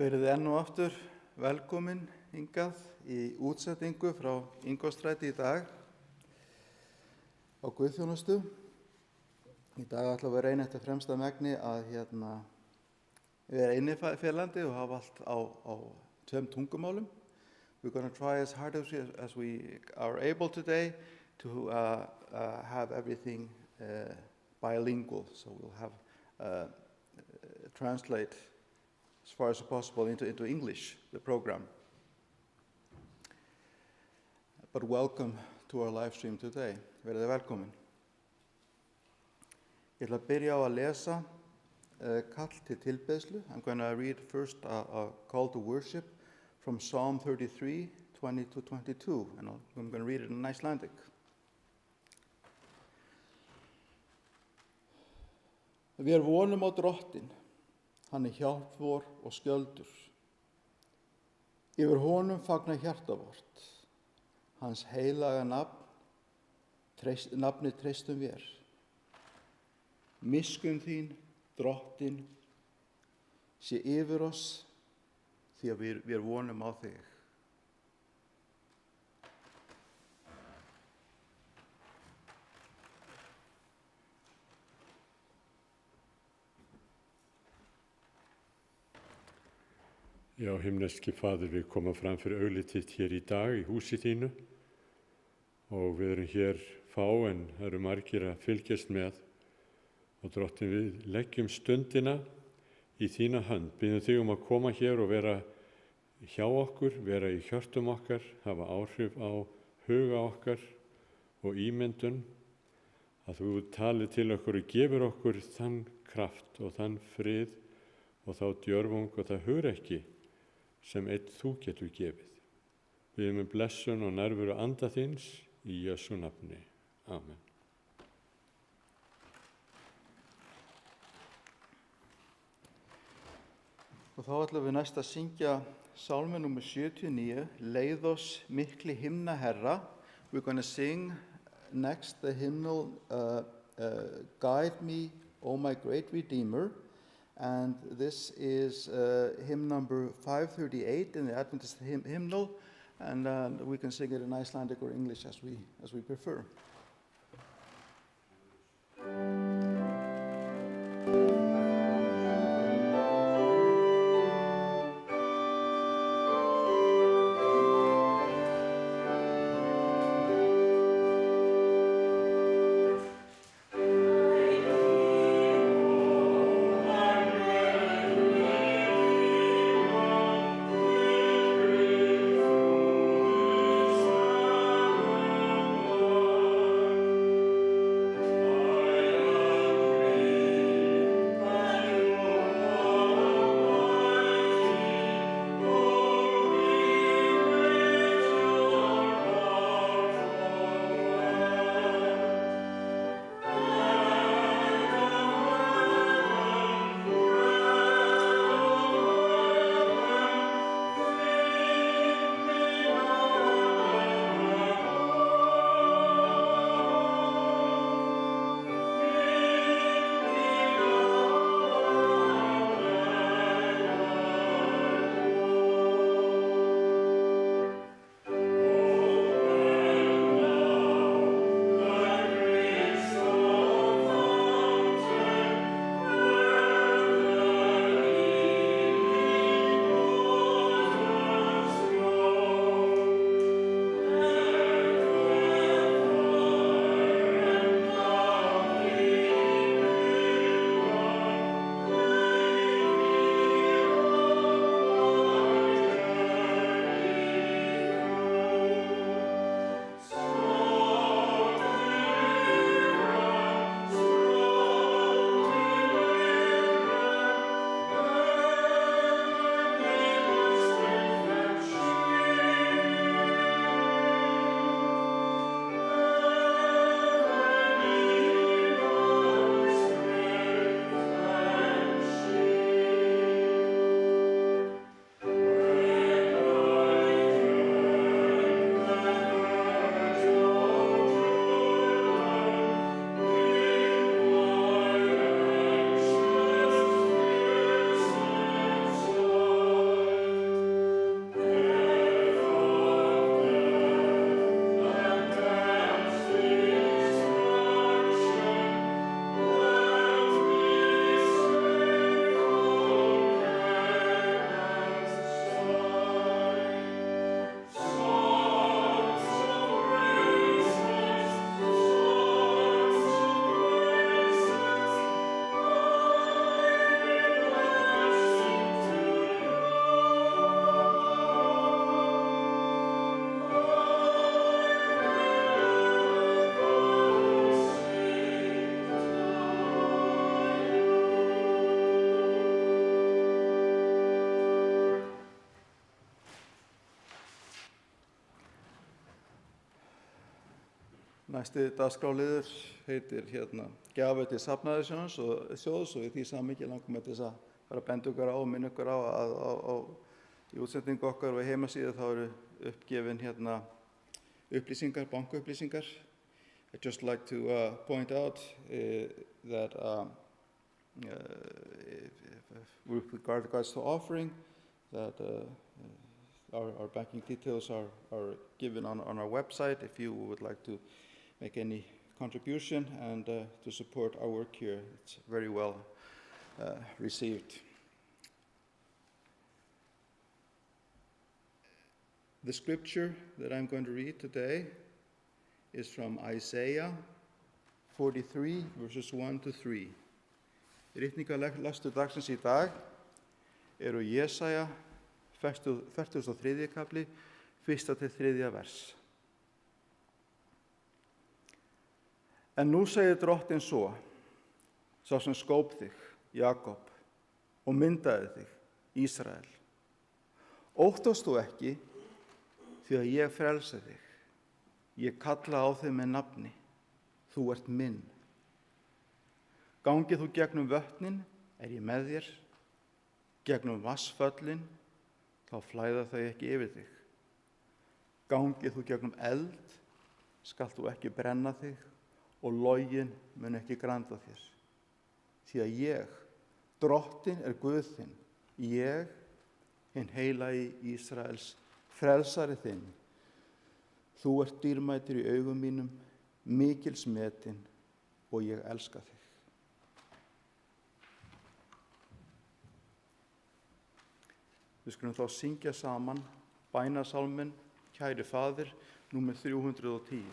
Verið enn og aftur velkomin hingað í útsetningu frá Ingólfsstræti í dag á guðþjónustu. Í dag ætlum við að reyna eftir fremsta megni að vera innifellandi og hafa allt á tveim tungumálum. We're going to try as hard as we are able today to have everything bilingual. So we'll have translate as far as possible into English, the program. But welcome to our live stream today. Verið velkomin. Ég ætla að byrja á að lesa kall til tilbeiðslu. I'm going to read first a call to worship from Psalm 33, 20-22, and I'm going to read it in Icelandic. Við vonum á Drottin, hann hjálp vor og skjöldur. Yfir honum fagna hjarta vort, hans heilaga nafni treystum vér. Miskunn þín, Drottin, sé yfir oss, því að við vonum á þig. Já, himneski Faðir, við komum fram fyrir augliti þitt hér í dag í húsi þínu og við erum hér fá en það eru margir að fylgjast með og Drottin, við leggjum stundina í þína hönd, biðjum þig að koma hér og vera hjá okkur, vera í hjörtum okkar, hafa áhrif á huga okkar og ímyndun, að þú tali til okkur og gefur okkur þann kraft og þann frið og þá djörfung og það hugrekki sem einn þú getur gefið. Við erum blessun og nærveru anda þíns í Jesú nafni. Amen. Og þá ætlum við næst að syngja sálmi númer 79, Leið oss mikli himna Herra. We're going to sing next the hymnal Guide Me, O my great Redeemer. And this is hymn number 538 in the Adventist hymnal, and we can sing it in Icelandic or English as we prefer. Oh Næsti dagskrárliður heitir gjafir til safnaðarsjóðs og í því samhengi langar mig til þess að bara benda ykkur á og minna ykkur á að í útsendingu okkar og heimasíðu þá eru uppgefin upplýsingar, bankaupplýsingar. I'd just like to point out that with regards to offering, that our banking details are given on our website if you would like to make any contribution and to support our work here. It's very well received. The scripture that I'm going to read today is from Isaiah 43, verses 1 to 3. Ritningarlestur dagsins í dag eru Jesaja 43. kapli, 1. til 3. vers. En nú segir Drottinn svo, sá sem skóp þig, Jakob, og myndaði þig, Ísrael. Óttast þú ekki, því að ég frelsa þig. Ég kalla á þig með nafni, þú ert minn. Gangið þú gegnum vötnin, er ég með þér. Gegnum vatnsföllin, þá flæða þau ekki yfir þig. Gangið þú gegnum eld, skalt þú ekki brenna þig, og loginn mun ekki granda þér. Því að ég, Drottinn, er Guð þinn. Ég, hinn heilagi Ísraels, frelsari þinn. Þú ert dýrmætur í augum mínum, mikils metinn, og ég elska þig. Við skulum þá syngja saman bænasálminn Kæri Faðir, númer 310.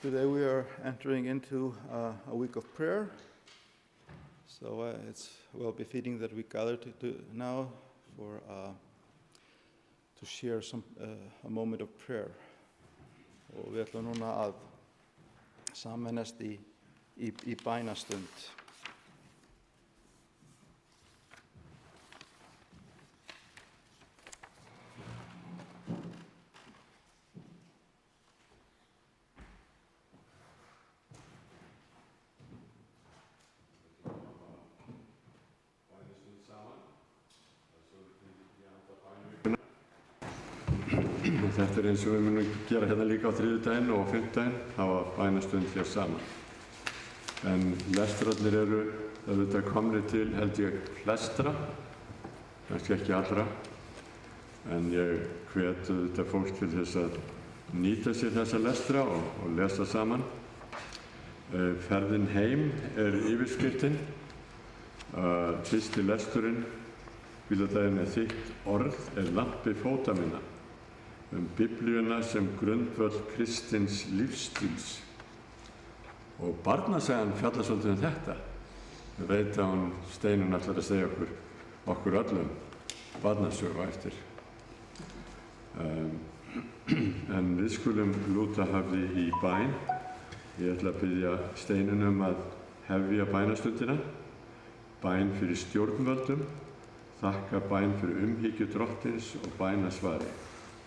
Today we are entering into a week of prayer, so it's well befitting that we gather now for to share a moment of prayer. Og við ætlum núna að sameinast í bænastund. Þetta eins og við munum gera hérna líka á þriðjudaginn og fimmtudaginn, það var bænastund hér saman. En lestrarnir eru auðvitað komnir til, held ég, flestra, kannski ekki allra, en ég hvet auðvitað fólk til þess að nýta sér þessa lestra og lesa saman. Ferðin heim yfirskriftin, fyrsti lesturinn, hvíldardaginn þitt orð lampi fóta minna. Biblíuna sem grundvöll kristins lífstíls. Og barnasagan fjallar svolítið þetta. Ég veit að Steinunn ætlar að segja okkur öllum barnasögu á eftir. En við skulum lúta höfði í bæn. Ég ætla að biðja Steinunn að hefja bænastundina. Bæn fyrir stjórnvöldum, þakka bæn fyrir umhyggju drottins og bænasvari.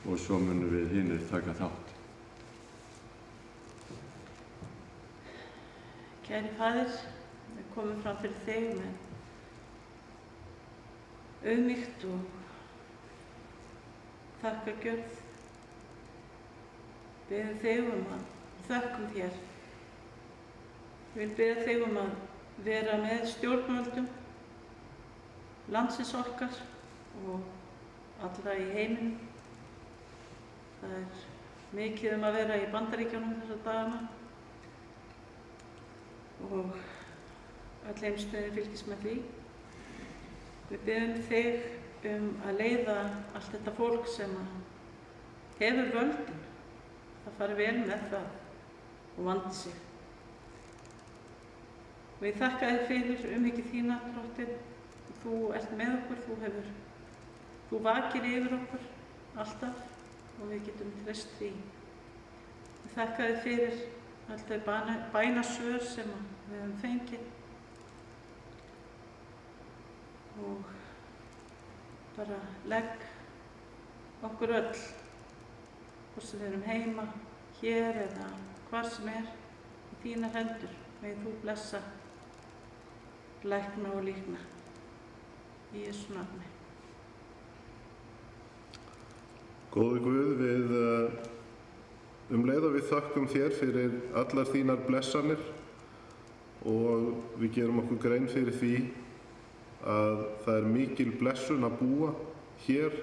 Og svo munum við hinir taka þátt. Kæri Faðir, við komum fram fyrir þig með auðmýkt og þakkargjörð. Biðjum þig að þökkum þér. Við viljum biðja þig að vera með stjórnvöldum landsins okkar og allra í heiminum. Það mikið að vera í Bandaríkjunum þessa dagana og öll heimsbyggðin fylgist með því. Við biðjum þig að leiða allt þetta fólk sem hefur völdin. Það fari vel með það og vandi sig. Og ég þakka þér fyrir umhyggju þína, Drottinn. Þú ert með okkur, þú vakir yfir okkur alltaf. Og við getum treyst því. Ég þakka þér fyrir öll þau bænasvör sem við höfum fengið og bara legg okkur öll, hvort sem við erum heima, hér eða hvar sem í þínar hendur. Megi þú blessa, lækna og líkna. Í Jesú nafni. Góði Guð, við leið og við þökkum þér fyrir allar þínar blessanir og við gerum okkur grein fyrir því að það er mikil blessun að búa hér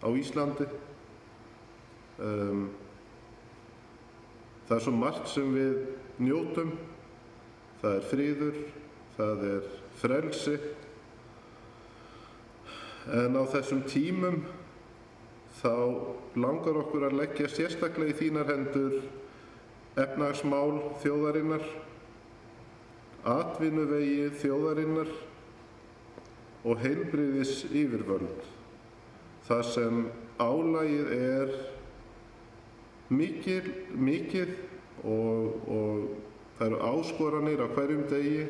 á Íslandi. Það er svo margt sem við njótum. Það er friður, það er frelsi. En á þessum tímum þá langar okkur að leggja sérstaklega í þínar hendur efnahagsmál þjóðarinnar, atvinnuvegi þjóðarinnar og heilbrigðis yfirvöld. Það sem álagið er mikið og það eru áskoranir á hverjum degi.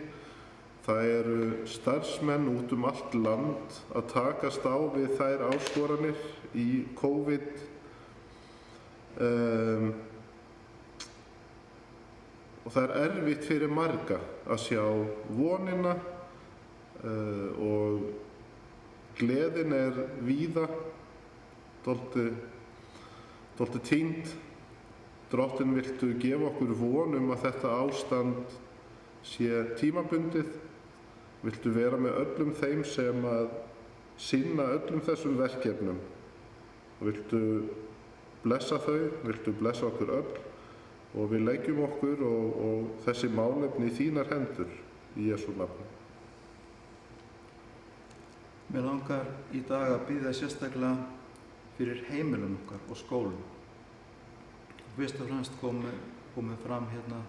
Það eru starfsmenn út allt land að takast á við þær áskoranir í COVID. Og það er erfitt fyrir marga að sjá vonina og gleðin er víða, dálítið týnd. Drottinn, viltu gefa okkur von að þetta ástand sé tímabundið? Viltu vera með öllum þeim sem að sinna öllum þessum verkefnum? Og viltu blessa þau, viltu blessa okkur öll og við leggjum okkur og þessi málefni í þínar hendur í Jesú nafni. Mér langar í dag að biðja sérstaklega fyrir heimilum okkar og skólum. Fyrst og fremst kom komið fram hérna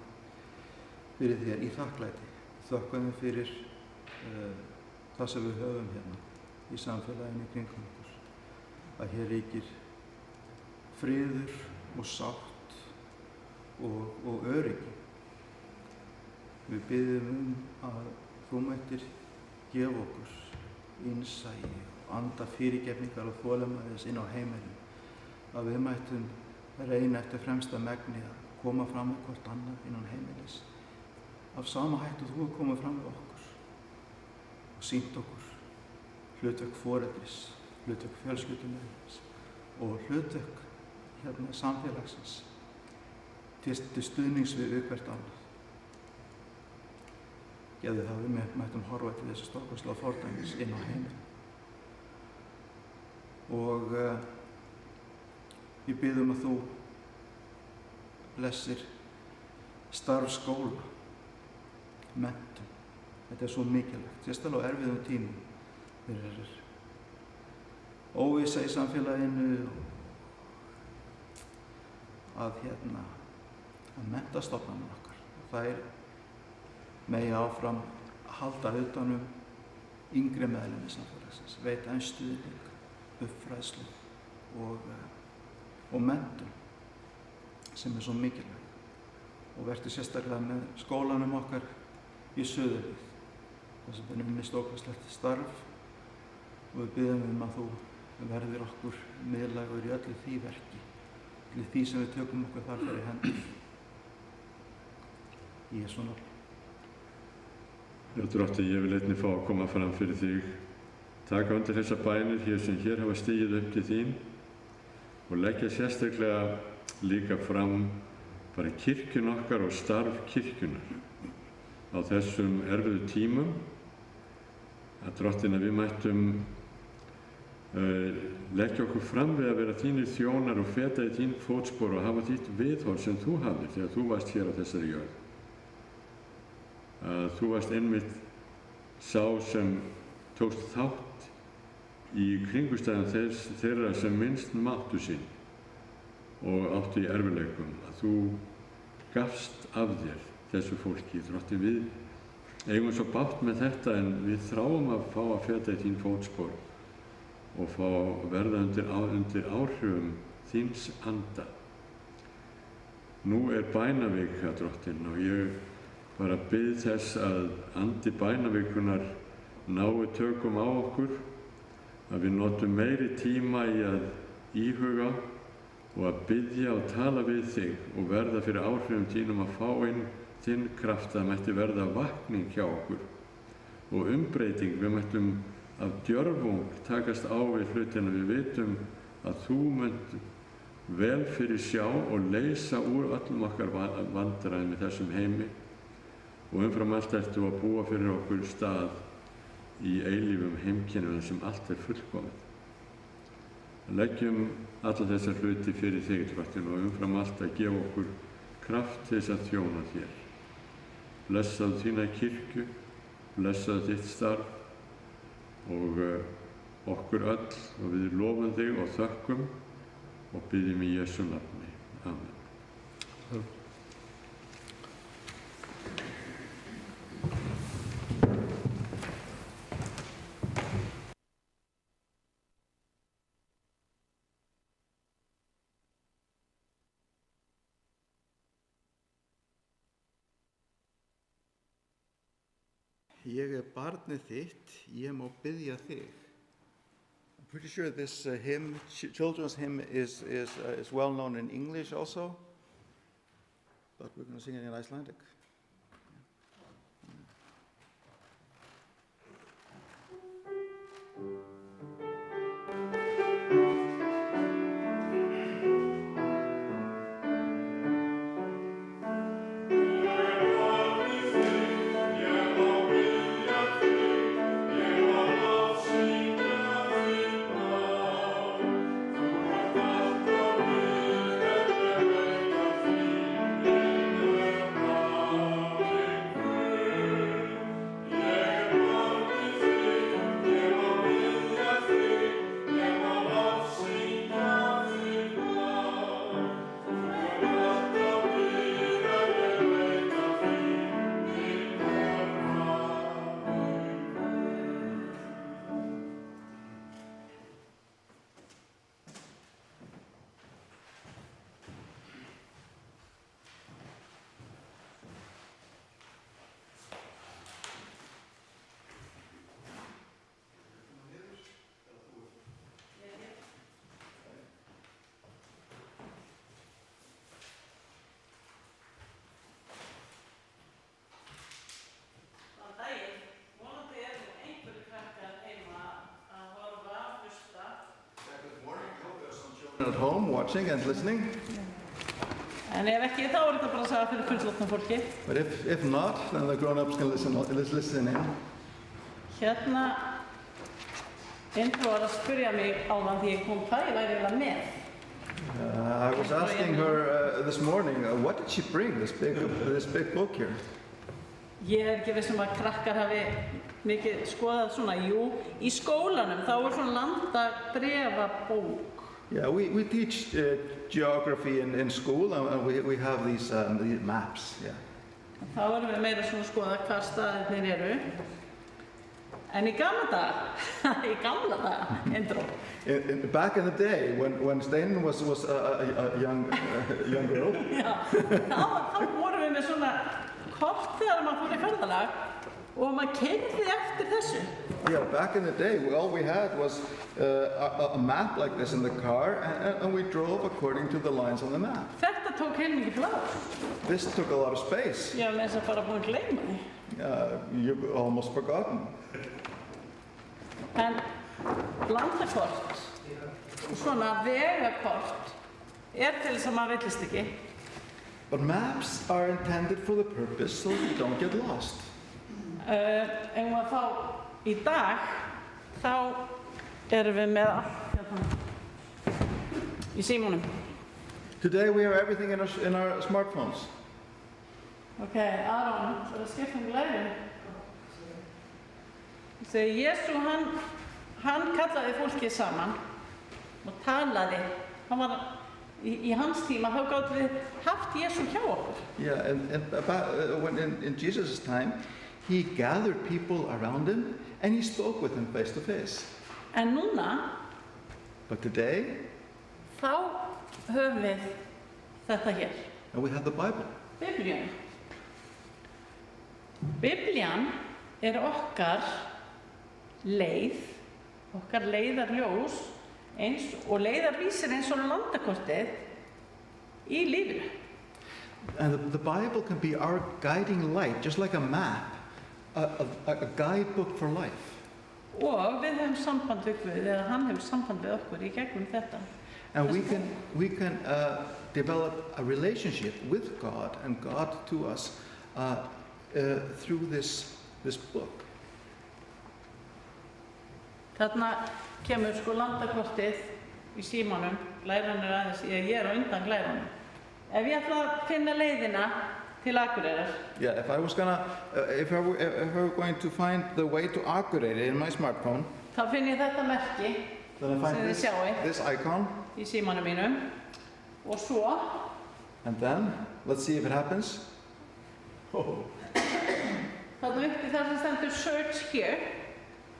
fyrir þér í þakklæti. Þökkum við fyrir það sem við höfum hérna í samfélaginu í kringum okkur. Að hér ríkir friður og sátt og öryggi. Við biðjum að þú mættir gefa okkur innsæi og anda fyrirgefningar og þolinmæðis inn á heimilinu. Að við mættum reyna eftir fremsta megni að koma fram með hvort annað innan heimilis. Af sama hættu þú að koma fram með okkur og sýnt okkur hlutverk foreldris, hlutverk fjölskyldumeðlims og hlutverk samfélagsins til stuðnings við hvert annað. Gefðu það við mættum horfa til þessu stórkostlega fordæmis inn á heimilinu. Og ég bið að þú blessir starf skóla, menntun. Þetta svo mikilvægt, sérstaklega á erfiðum tímum. Þeir eru óvissa í samfélaginu að menntastofnanir okkar. Þær megi áfram halda utanum yngri meðlimi samfélagsins, veita þeim stuðning, uppfræðslu og menntun sem svo mikilvæg. Og vertu sérstaklega með skólanum okkar í Suðurhlíð, þar sem er unnið stórkostlegt starf og við biðjum að þú verðir okkur miðlægur í öllu því verki, öllu því sem við tökum okkur þar fyrir hendur. Í Jesú nafni. Já, Drottni, ég vil einnig fá að koma fram fyrir þig, taka undir þessar bænir hér sem hér hafa stigið upp til þín og leggja sérstaklega líka fram bara kirkjun okkar og starf kirkjunar á þessum erfiðu tímum. Að Drottni, að við mættum leggja okkur fram við að vera þínir þjónar og feta í þín fótspor og hafa þitt viðhorf sem þú hafðir þegar þú varst hér á þessari jörð. Að þú varst einmitt sá sem tókst þátt í kringumstæðum þeirra sem minnst máttu sín og áttu í erfiðleikum. Að þú gafst af þér þessu fólki. Drottni, við eigum svo bágt með þetta en við þráum að fá að feta í þín fótspor og fá að verða undir áhrifum þíns anda. Nú bænavika, Drottinn, og ég bara bið þess að andi bænavikunar nái tökum á okkur, að við notum meiri tíma í að íhuga og að biðja og tala við þig og verða fyrir áhrifum þínum að fá inn þinn kraft. Það mætti verða vakning hjá okkur og umbreyting. Við mættum af djörfung takast á við hlutina. Við vitum að þú munt vel fyrir sjá og leysa úr öllum okkar vandræðum í þessum heimi og umfram allt ertu að búa fyrir okkur stað í eilífum heimkynnum sem allt fullkomið. Leggjum alla þessar hluti fyrir þig, Drottinn, og umfram allt að gefa okkur kraft til þess að þjóna þér. Blessaðu þína kirkju, blessaðu þitt starf og okkur öll, og við lofum þig og þökkum og biðjum í Jesú nafni. Amen. Ég barnið þitt, ég má biðja þig. I'm pretty sure this hymn, children's hymn, is well known in English also, but we're going to sing it in Icelandic. Ég at home watching and listening. En ef ekki, þá þetta bara að saga fyrir fullorðna fólki. But if not, then the grown-ups can listen in. Hérna, Indru var að spyrja mig áðan því ég kom hvað ég væri eiginlega með. I was asking her this morning, what did she bring, this big book here? Ég ekki vissum að krakkar hafi mikið skoðað svona, jú, í skólanum þá svona landabréfabók. Yeah, we teach geography in school, and we have these maps. Yeah. Þá erum við meira svona að skoða hvað staðirnir eru. En í gamla daga, Indru. Back in the day, when Steinunn was a young girl. Já, þá vorum við með svona kort þegar maður fór í ferðalag og maður keyrði eftir þessu. Yeah, back in the day, all we had was a map like this in the car, and we drove according to the lines on the map. Þetta tók heilmikið pláss. This took a lot of space. Ég var með þess að bara búin að gleyma því. You've almost forgotten. En landakort, svona vegakort, til þess að maður villist ekki. But maps are intended for the purpose so you don't get lost. En þá í dag, þá erum við með allt hérna í símanum. Today we have everything in our smartphones. Ok, Aron, það er skipt glæri. Þegar Jesú, hann kallaði fólkið saman og talaði. Hann var í hans tíma, þá gátum við haft Jesú hjá okkur. Yeah, and in Jesus' time, he gathered people around him and he spoke with them face to face. En núna, But today, þá höfum við þetta hér. and we have the Bible. Biblíuna. Biblían okkar leið, okkar leiðarljós og leiðarvísir eins og landakortið í lífinu. And the Bible can be our guiding light, just like a map, a guidebook for life. Og við höfum samband við Guð, eða hann hefur samband við okkur í gegnum þetta. And we can develop a relationship with God and God to us through this book. Þarna kemur landakortið í símanum, glæran aðeins, ég á undan glæranum. Ef ég ætla að finna leiðina til Akureyrar. Yeah, if I were going to find the way to Akureyri in my smartphone, Þá finn ég þetta merki then I sem þið find sjáið this icon, í símanum mínum. Og svo, and then let's see if it happens. þarna uppi þar sem stendur search here,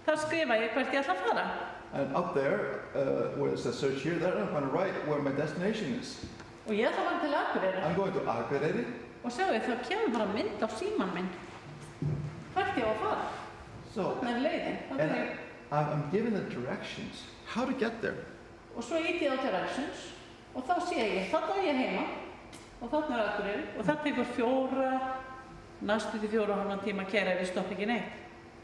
þá skrifa ég hvert ég ætla að fara. And up there, where it says search here, there I'm going to write where my destination is. Og ég ætla að fara til Akureyrar. I'm going to Akureyri. Og sjáu, þá kemur bara mynd á síman minn. Hvert ég á að fara. So, Þarna leiðin. and I'm given the directions, how to get there. Og svo íti ég á directions og þá sé ég, þarna er ég heima og þarna Akureyri og það tekur næstu til 4,5 tíma að keyra ef ég stoppa ekki neitt.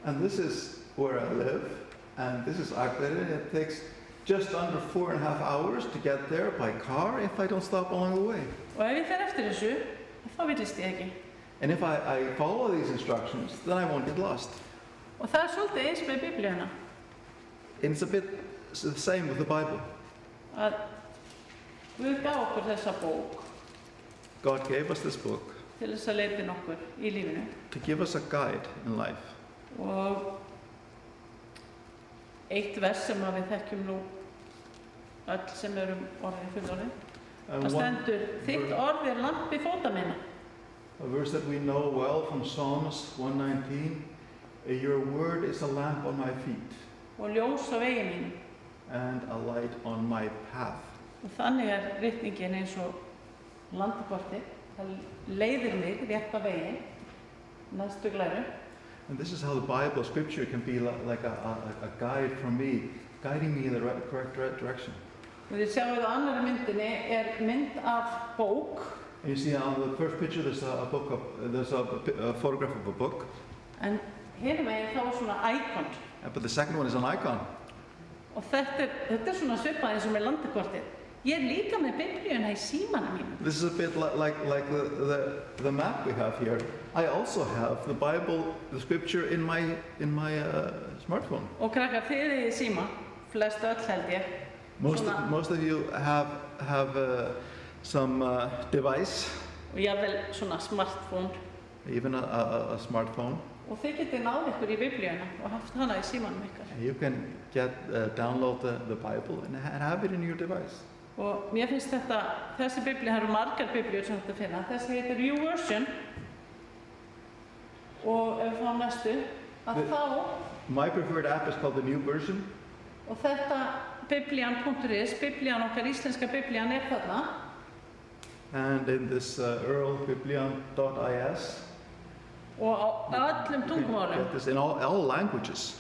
And this is where I live, and this is Akureyri. It takes just under 4.5 hours to get there by car if I don't stop along the way. Og ef ég fer eftir þessu, þá villist ég ekki. And if I follow these instructions, then I won't get lost. Og það svolítið eins með Biblíuna. And it's a bit the same with the Bible. Að Guð gaf okkur þessa bók God gave us this book til þess að leiðin okkur í lífinu. to give us a guide in life. Og eitt vers sem við þekkjum nú öll sem erum orðin fullorðin. And Það stendur, þitt orð lampi fóta minna. a verse that we know well from Psalms 119, your word is a lamp on my feet Og ljós á vegi mínum. and a light on my path. Og þannig ritningin eins og landakortið. Það leiðir mig rétt á veginn, næstu glæru. And this is how the Bible, Scripture, can be like a guide for me, guiding me in the correct direction. Og þið sjáuð á annari myndinni mynd af bók. And you see on the first picture there's a photograph of a book, En hinum meginn þá svona icon. but the second one is an icon. Og þetta svona svipað eins og með landakortið. Ég líka með biblíuna í símanum mínum. This is a bit like the map we have here. I also have the Bible, the scripture in my smartphone. Og krakkar, þið í síma, flest öll held ég. Most of you have some device, Og jafnvel svona smartphone. even a smartphone. Og þið getið náð ykkur í biblíuna og haft hana í símanum ykkar. You can download the Bible and have it in your device. Og mér finnst þessi biblía, það eru margar biblíur sem þetta finna. Þessi heitir YouVersion. Og ef við fáum næstu, að þá, My preferred app is called the New Version. og þetta biblían.is, biblían okkar, íslenska biblían þarna. And in this earlbiblion.is, Og á öllum tungumálum. get this in all languages.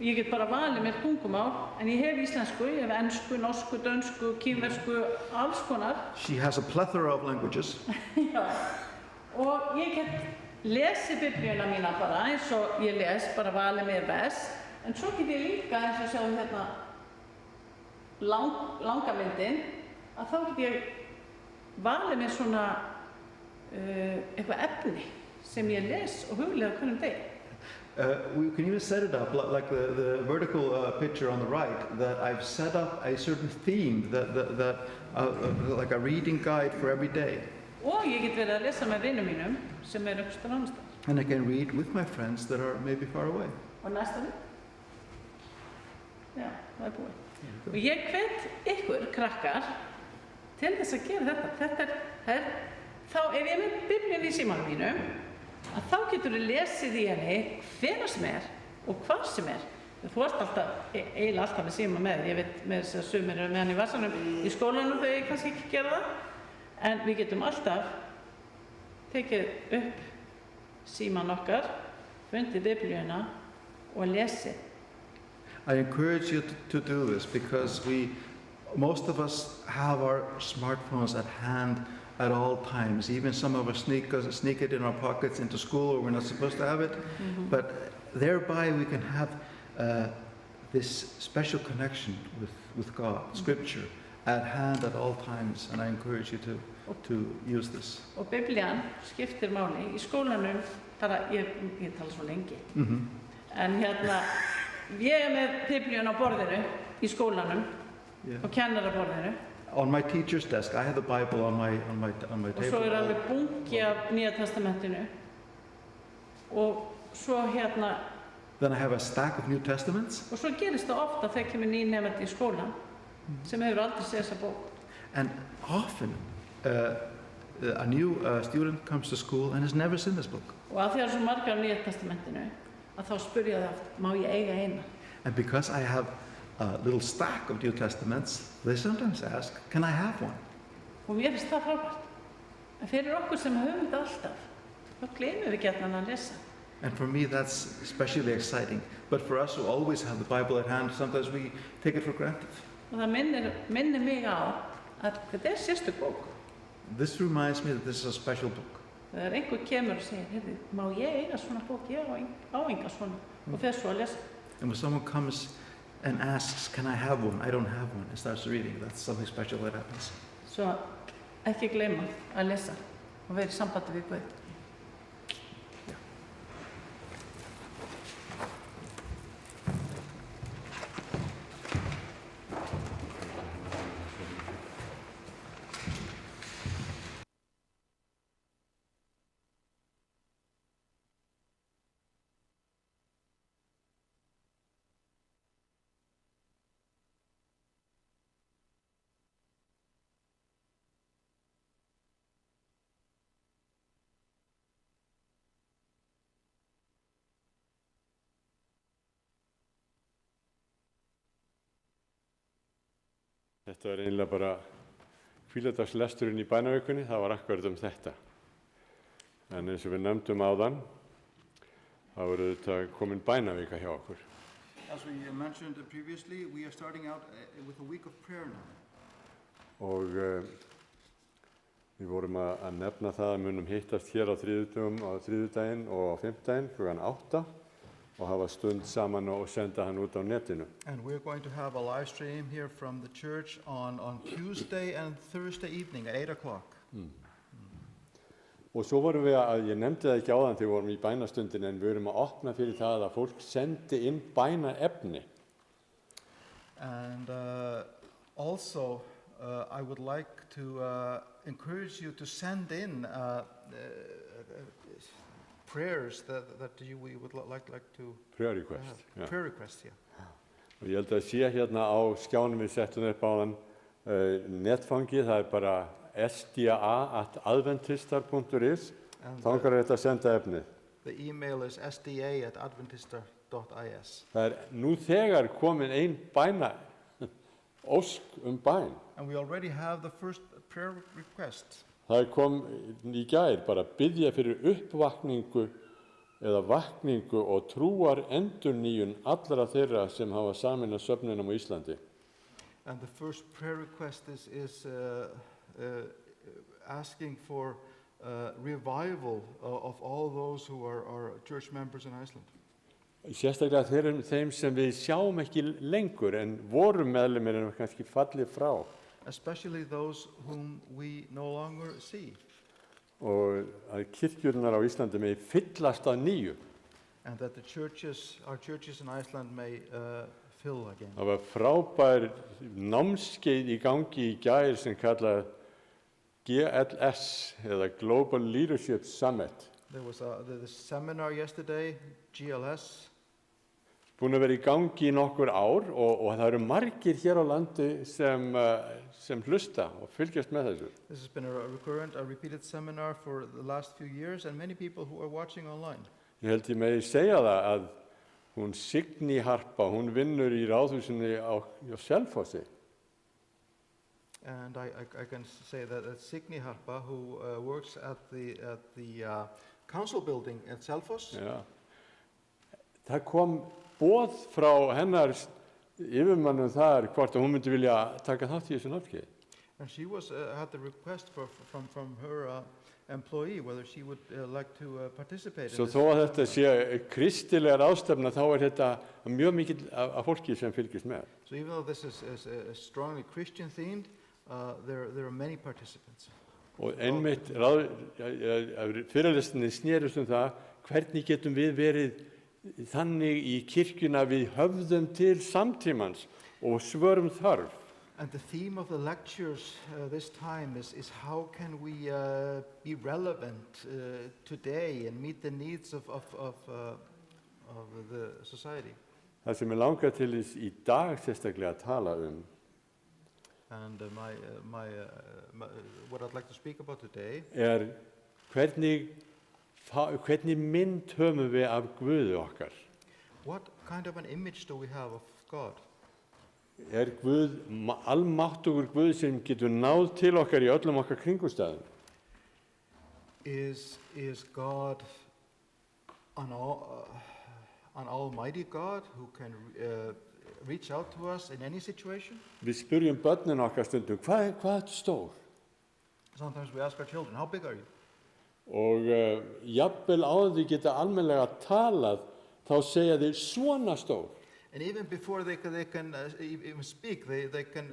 Ég get bara valið mér tungumál, en ég hef íslensku, ég hef ensku, norsku, dönsku, kínversku, alls konar. She has a plethora of languages. Já. Og ég get lesið biblíuna mína bara eins og ég les, bara valið mér vers. En svo get ég líka, eins og sjáum hérna, langa myndin, að þá get ég valið mér svona eitthvað efni sem ég les og hugleiða hverjum degi. We can even set it up like the vertical picture on the right, that I've set up a certain theme that like a reading guide for every day. Og ég get verið að lesa með vinum mínum sem einhvers staðar annars staðar. And I can read with my friends that are maybe far away. Og næsta við? Já, það búið. Og ég hvet ykkur, krakkar, til þess að gera þetta. Þá ef ég er með biblíun í símanum mínum, að þá getur þú lesið í henni hvenær sem og hvað sem Þú ert alltaf, eiginlega alltaf með síma með. Ég veit með þess að sumir eru með hann í vasanum í skólanum þegar ég kannski ekki gera það. En við getum alltaf tekið upp síman okkar, fundið biblíuna og lesið. I encourage you to do this because most of us have our smartphones at hand at all times. Even some of us sneak it in our pockets into school where we're not supposed to have it. But thereby we can have this special connection with God, Scripture, at hand at all times. And I encourage you to use this. Og biblían skiptir máli. Í skólanum, ég tala svo lengi. En hérna, ég er með biblíun á borðinu í skólanum og kennaraborðinu. On my teacher's desk, I have the Bible on my Og table. svo alveg bunki af Nýja testamentinu. Og svo hérna, Then I have a stack of New Testaments. og svo gerist það ofta þegar kemur ný nemandi í skólan sem hefur aldrei séð þessa bók. And often a new student comes to school and has never seen this book. Og að því að það er svo margar á Nýja testamentinu, að þá spyr ég það oft, má ég eiga eina? And because I have a little stack of New Testaments, they sometimes ask, can I have one? Og mér finnst það frábært. En fyrir okkur sem höfum þetta alltaf, þá gleymum við gjarnan að lesa. And for me, that's especially exciting. But for us who always have the Bible at hand, sometimes we take it for granted. Og það minnir mig á að þetta sérstök bók. This reminds me that this is a special book. Þegar einhver kemur og segir, heyrðu, má ég eiga svona bók? Ég á enga svona. Og fer svo að lesa. And when someone comes and asks, can I have one? I don't have one, and starts reading, that's something special that happens. Svo ekki gleyma að lesa og vera í sambandi við Guð. Þetta var eiginlega bara hvíldardagsslesturinn í bænavikunni, það var akkurat þetta. En eins og við nefndum áðan, þá er þetta komin bænavika hjá okkur. As we mentioned previously, we are starting out with a week of prayer now. Og við vorum að nefna það að munum hittast hér á þriðjudaginn og á fimmtudaginn kl. 8 og hafa stund saman og senda hann út á netinu. And we're going to have a live stream here from the church on Tuesday and Thursday evening at 8 o'clock. Og svo vorum við ég nefndi það ekki áðan þegar við vorum í bænastundin, en við erum að opna fyrir það að fólk sendi inn bænaefni. And also, I would like to encourage you to send in prayers that we would like to Prayer request. have. Prayer requests, yeah. Og ég held að sé hérna á skjánum við settum upp áðan netfangið, það bara sda@adventistar.is, þangar þetta að senda efnið. The email is sda@adventistar.is. Það nú þegar komin ein bæna ósk bæn. And we already have the first prayer request. Það kom í gær bara biðja fyrir uppvakningu eða vakningu og trúar endurnýjun allra þeirra sem hafa sameinað söfnunum á Íslandi. And the first prayer request is asking for revival of all those who are church members in Iceland. Sérstaklega þeim sem við sjáum ekki lengur en vorum meðlimir en kannski fallið frá. Especially those whom we no longer see. Og að kirkjurnar á Íslandi megi fyllast að nýju. And that our churches in Iceland may fill again. Það var frábær námskeið í gangi í gær sem kallað GLS, eða Global Leadership Summit. There was the seminar yesterday, GLS. Búin að vera í gangi í nokkur ár og það eru margir hér á landi sem hlusta og fylgjast með þessu. This has been a repeated seminar for the last few years, and many people who are watching online. Ég held ég megi segja það að hún Signý Harpa, hún vinnur í ráðhúsinu á Selfossi. And I can say that Signý Harpa, who works at the council building at Selfoss. Já. Það kom boð frá hennar yfirmannum þar hvort að hún myndi vilja taka þátt í þessu námskeiði. And she had the request from her employee whether she would like to participate Svo in this. þó að þetta sé kristilega ráðstefna þá þetta mjög mikið af fólki sem fylgist með. So even though this is strongly Christian themed, there are many participants. Og einmitt fyrirlestinni snerist það hvernig getum við verið þannig í kirkjuna við höfðum til samtímans og svörum þarf. And the theme of the lectures this time is how can we be relevant today and meet the needs of the society. Það sem langar til í dag sérstaklega að tala And what I'd like to speak about today hvernig mynd höfum við af Guði okkar? What kind of an image do we have of God? Guð almáttugur Guð sem getur náð til okkar í öllum okkar kringumstæðum? Is God an almighty God who can reach out to us in any situation? Við spyrjum börnin okkar stundum, hvað er stór? Sometimes we ask our children, how big are you? Og jafnvel áður þau geta almennilega talað, þá segja þeir svona stór. And even before they can even speak, they can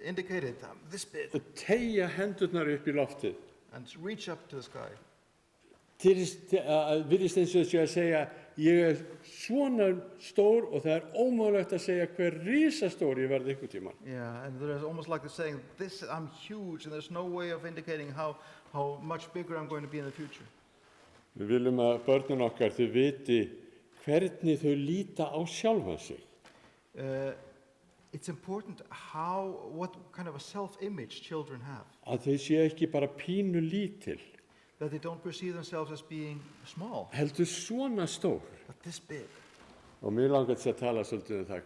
indicate it, this big. Og teygja hendurnar upp í loftið. And reach up to the sky. Virðist eins og að segja, ég svona stór og það ómögulegt að segja hver risastór ég verð einhvern tímann. Yeah, and there's almost like saying, I'm huge, and there's no way of indicating how much bigger I'm going to be in the future. Við viljum að börnin okkar þau viti hvernig þau líta á sjálfan sig. It's important what kind of a self-image children have. Að þau séu ekki bara pínu lítil. That they don't perceive themselves as being small. Heldur svona stór. But this big. Og mér langar til að tala svolítið það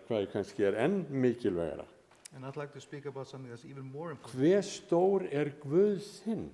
hvað kannski enn mikilvægara. And I'd like to speak about something that's even more important. Hve stór Guð þinn?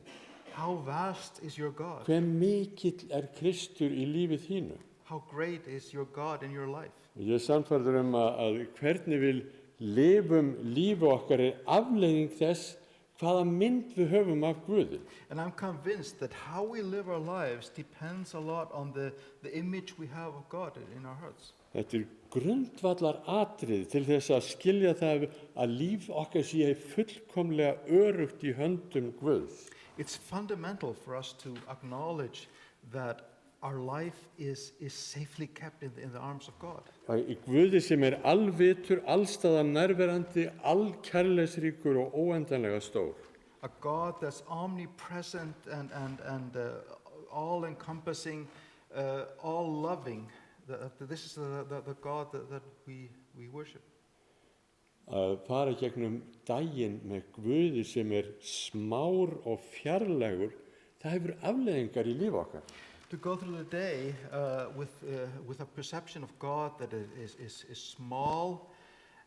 How vast is your God? Hve mikill Kristur í lífið þínu? How great is your God in your life? Ég sannfærður að hvernig við lifum lífi okkar afleiðing þess hvaða mynd við höfum af Guði. And I'm convinced that how we live our lives depends a lot on the image we have of God in our hearts. Þetta grundvallar atrið til þess að skilja það að líf okkar sé fullkomlega örugt í höndum Guðs. It's fundamental for us to acknowledge that our life is safely kept in the arms of God. Í Guði sem alvitur, allstaðar nærverandi, allkærleiksríkur og óendanlega stór. A God that's omnipresent and all-encompassing, all-loving. This is the God that we worship. Að fara gegnum daginn með Guði sem smár og fjarlægur, það hefur afleiðingar í líf okkar. To go through the day with a perception of God that is small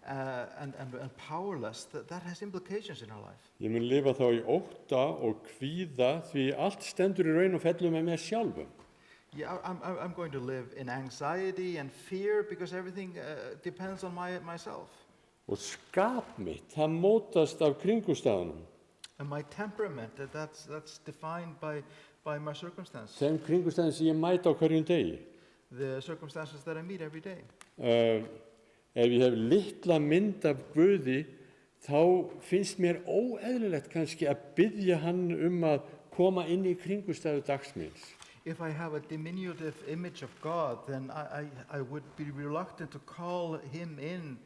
and powerless, that has implications in our life. Ég mun lifa þá í ótta og kvíða því allt stendur í raun og fellu með mér sjálfum. Yeah, I'm going to live in anxiety and fear because everything depends on myself. Og skap mitt, það mótast af kringumstæðunum. And my temperament, that's defined by my circumstances. Þeim kringumstæðum sem ég mæta á hverjum degi. The circumstances that I meet every day. Ef ég hef litla mynd af Guði, þá finnst mér óeðlilegt kannski að biðja hann að koma inn í kringumstæður dags míns. If I have a diminutive image of God, then I would be reluctant to call him in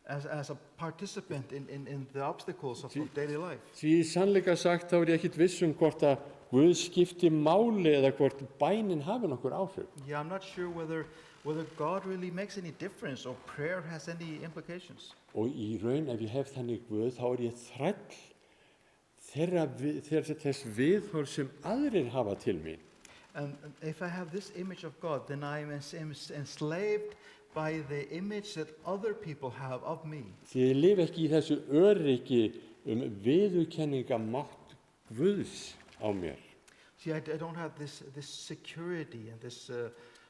as a participant in the obstacles of daily life. Því sannleika sagt þá ég ekkert viss hvort að Guð skipti máli eða hvort bænin hafi nokkur áhrif. Yeah, I'm not sure whether God really makes any difference or prayer has any implications. Og í raun ef ég hef þannig Guð, þá ég þræll þess viðhorfs sem aðrir hafa til mín. And if I have this image of God, then I am enslaved by the image that other people have of me. Því ég lifi ekki í þessu öryggi viðurkenningamátt Guðs á mér. See, I don't have this security and this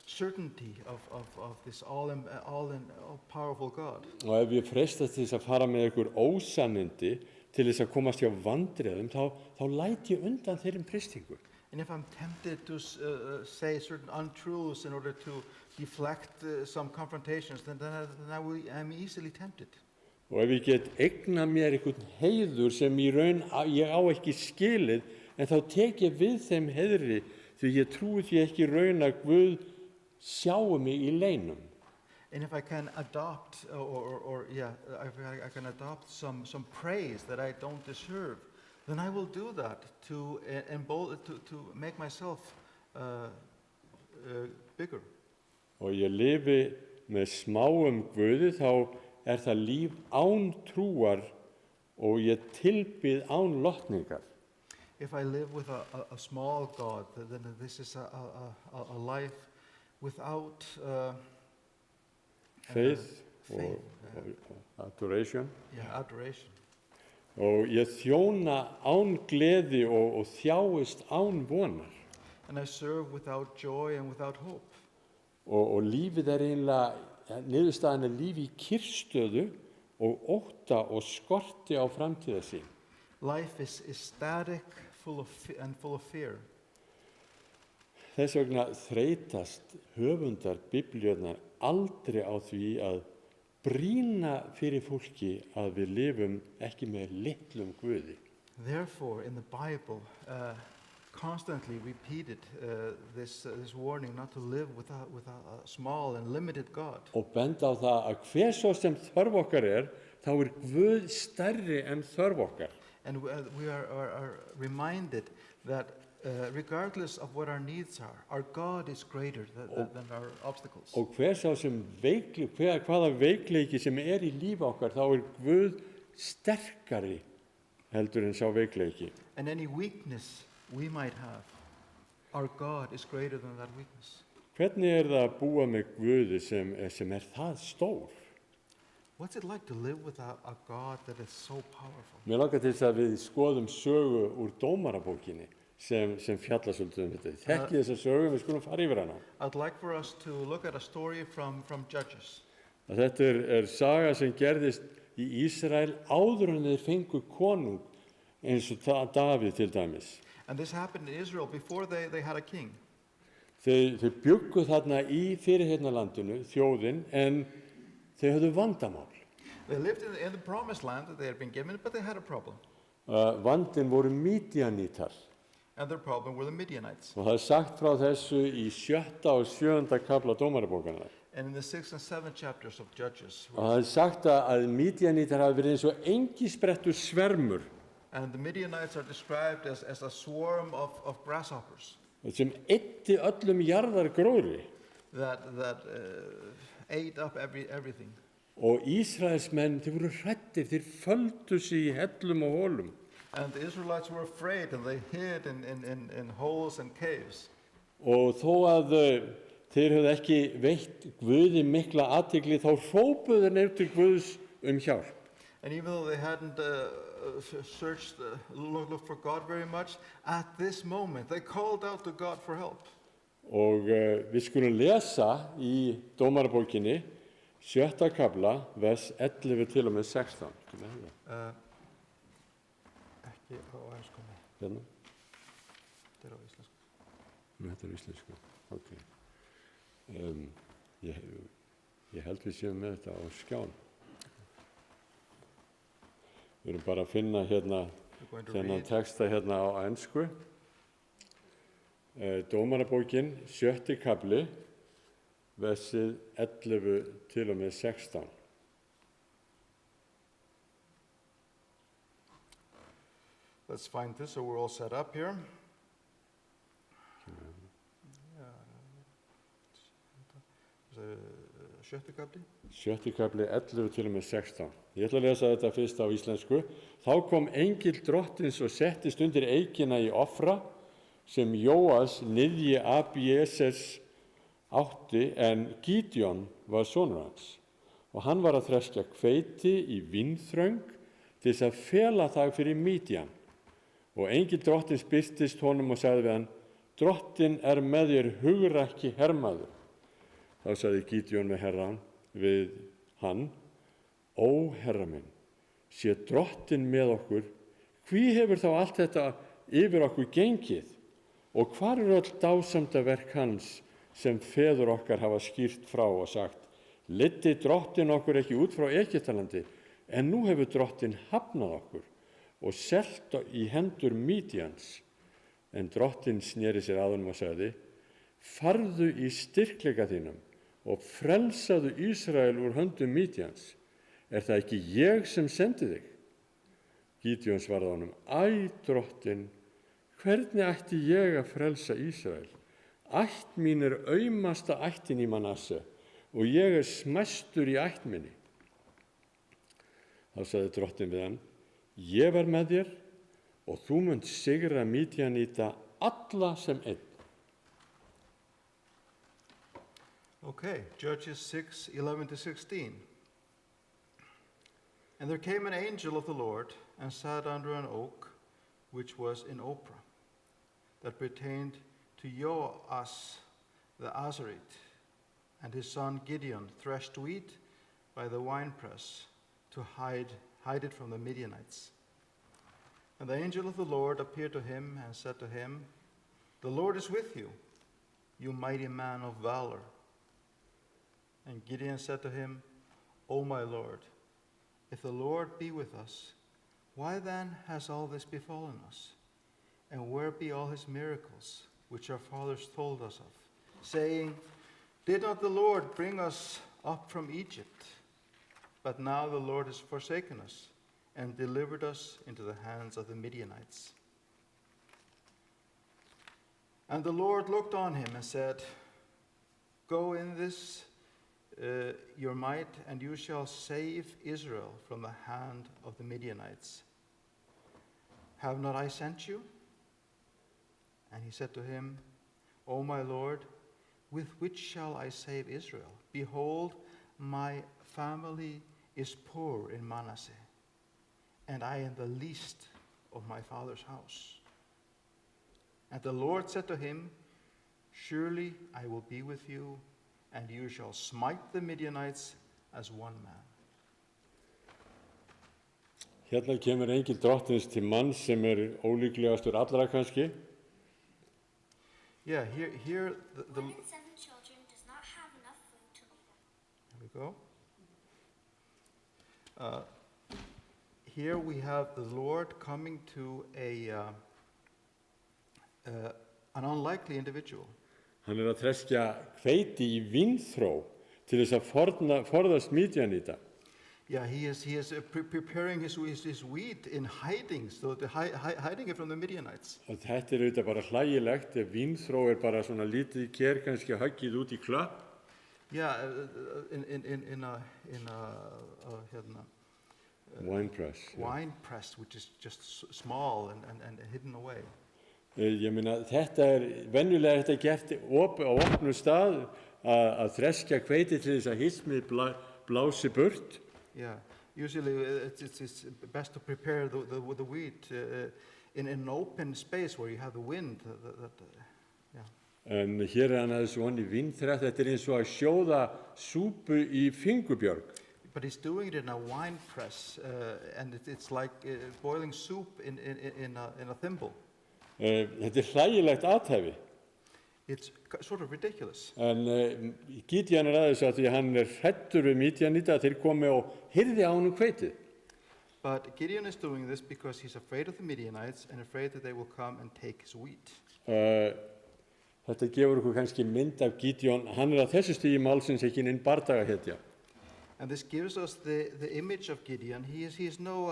certainty of this all-powerful God. Og ef ég freistast til þess að fara með ykkur ósannindi til þess að komast hjá vandræðum, þá læt ég undan þeirri freistingu. And if I'm tempted to say certain untruths in order to deflect some confrontations, then I'm easily tempted. Og ef ég get eigna mér einhvern heiður sem í raun ég á ekki skilið, en þá tek ég við þeim heiðri því ég trúi því ekki raun að Guð sjáu mig í leinum. And if I can adopt, I can adopt some praise that I don't deserve, then I will do that to make myself bigger. Og ég lifi með smáum Guði, þá það líf án trúar og ég tilbið án lotningar. If I live with a small God, then this is a life without faith og adoration. Yeah, adoration. Og ég þjóna án gleði og þjáist án vonar. And I serve without joy and without hope. Og lífið eiginlega, niðurstaðan líf í kyrrstöðu og ótta og skorti á framtíðarsýn. Life is static, full of fear. Þess vegna þreytast höfundar Biblíunnar aldrei á því að brýna fyrir fólki að við lifum ekki með litlum Guði. Therefore, in the Bible, constantly repeated this warning not to live with a small and limited God. Og benda á það að hver svo sem þörf okkar þá Guð stærri en þörf okkar. And we are reminded that regardless of what our needs are, our God is greater than our obstacles. Og hver svo sem hvaða veikleiki sem í lífi okkar, þá Guð sterkari heldur en sá veikleiki. And any weakness we might have, our God is greater than that weakness. Hvernig það að búa með Guði sem það stór? What's it like to live with a God that is so powerful? Mér langar til þess að við skoðum sögu úr Dómarabókinni sem fjalla svolítið þetta. Þekkið þessa sögu, við skulum fara yfir hana. I'd like for us to look at a story from Judges. Þetta saga sem gerðist í Ísrael áður en þeir fengu konung eins og Davíð til dæmis. And this happened in Israel before they had a king. Þau bjuggu þarna í fyrirheyrnarlandinu, þjóðin, en þau höfðu vandamál. They lived in the promised land that they had been given, but they had a problem. Vandinn voru Mídjanítar. And their problem were the Midianites. Og það er sagt frá þessu í 7. og 7. kafla Dómarabókarinnar. And in the 6th and 7th chapters of Judges. Og það er sagt að Mídjanítar hafi verið eins og engisprettur svermur. And the Midianites are described as a swarm of grasshoppers. Sem eyddi öllum jarðargróðri. That ate up everything. Og Ísraelsmenn, þeir voru hræddir, þeir földu sig í hellum og hólum. And the Israelites were afraid and they hid in holes and caves. Og þó að þeir höfðu ekki veitt Guði mikla athygli, þá hrópuðu þeir nefn til Guðs hjálp. And even though they hadn't looked for God very much, at this moment they called out to God for help. Og við skulum lesa í Dómarabókinni 7. kafla, vers 11 til og með 16. Ekki á ensku. Hérna? Þetta á íslensku. Þetta er íslensku, ok. Ég held við séum með þetta á skján. Við erum bara að finna hérna þennan texta hérna á ensku. Dómarabókin, 7. kafli, versið 11 til og með 16. Let's find this so we're all set up here. Sjötti kafli. 7. kafli, 11 til og með 16. Ég ætla að lesa þetta fyrst á íslensku. Þá kom engill drottins og settist undir eikina í Ofra, sem Jóas niðji Abiesers átti, en Gídeon var sonur hans. Og hann var að þreskja hveiti í vínþröng til þess að fela það fyrir Mídjan. Og engill drottins birtist honum og sagði við hann: Drottin er með þér hugrakki hermaður. Þá sagði Gídeon við hann: Ó, herra minn, sé Drottin með okkur, hví hefur þá allt þetta yfir okkur gengið? Og hvar öll dásemdaverk hans sem feður okkar hafa skýrt frá og sagt: Leiddi Drottin okkur ekki út frá Egyptalandi, en nú hefur Drottin hafnað okkur og selt í hendur Mídjans. En Drottin sneri sér að honum og sagði: Farðu í styrkleika þínum og frelsaðu Ísrael úr höndum Mídjans. Er það ekki ég sem sendi þig? Gídeon svaraði honum: Æ, Drottin, hvernig ætti ég að frelsa Ísrael? Ætt mín er aumasta ættin í Manasse og ég er smæstur í ætt minni. Þá sagði Drottin við hann: Ég var með þér og þú munt sigra Mídjaníta alla sem einn. Okay, Judges 6:11-16. And there came an angel of the Lord and sat under an oak, which was in Ophrah, that pertained to Joas the Azarite, and his son Gideon threshed wheat by the winepress to hide it from the Midianites. And the angel of the Lord appeared to him and said to him, The Lord is with you, you mighty man of valor. And Gideon said to him, O my Lord, if the Lord be with us, why then has all this befallen us? And where be all his miracles, which our fathers told us of, saying, Did not the Lord bring us up from Egypt? But now the Lord has forsaken us and delivered us into the hands of the Midianites. And the Lord looked on him and said, Go in this your might, and you shall save Israel from the hand of the Midianites. Have not I sent you? And he said to him, O my Lord, with which shall I save Israel? Behold, my family is poor in Manasseh, and I am the least of my father's house. And the Lord said to him, Surely I will be with you, and you shall smite the Midianites as one man. Hérna kemur engil drottins til mann sem ólíklegastur allra kannski. Yeah, here the One in 7 children does not have enough food to lead them. There we go. Here we have the Lord coming to an unlikely individual. Hann að treskja hveiti í vínþró til þess að forðast Mídjaníta. Yeah, he is preparing his wheat in hiding, so hiding it from the Midianites. Og þetta auðvitað bara hlægilegt, vínþró bara svona lítið ker kannski höggið út í klöpp. Yeah, in a Wine press. wine press, which is just small and hidden away. Ég meina, þetta venjulega þetta gert á opnum stað að þreskja hveiti til þess að hismið blási burt. Yeah, usually it's best to prepare the wheat in an open space where you have the wind. Yeah. En hér hann aðeins svona í vínþrætt, þetta eins og að sjóða súpu í fingurbjörg. But he's doing it in a wine press, and it's like boiling soup in a thimble. Þetta hlægilegt athæfi. It's sort of ridiculous. En Gídeon aðeins að því hann hræddur við Mídjaníta að þeir komi og hirði á honum hveitið. But Gideon is doing this because he's afraid of the Midianites and afraid that they will come and take his wheat. Þetta gefur okkur kannski mynd af Gídeon. Hann að þessu stigi málsins ekki inn bardagahetja. And this gives us the image of Gideon. He is no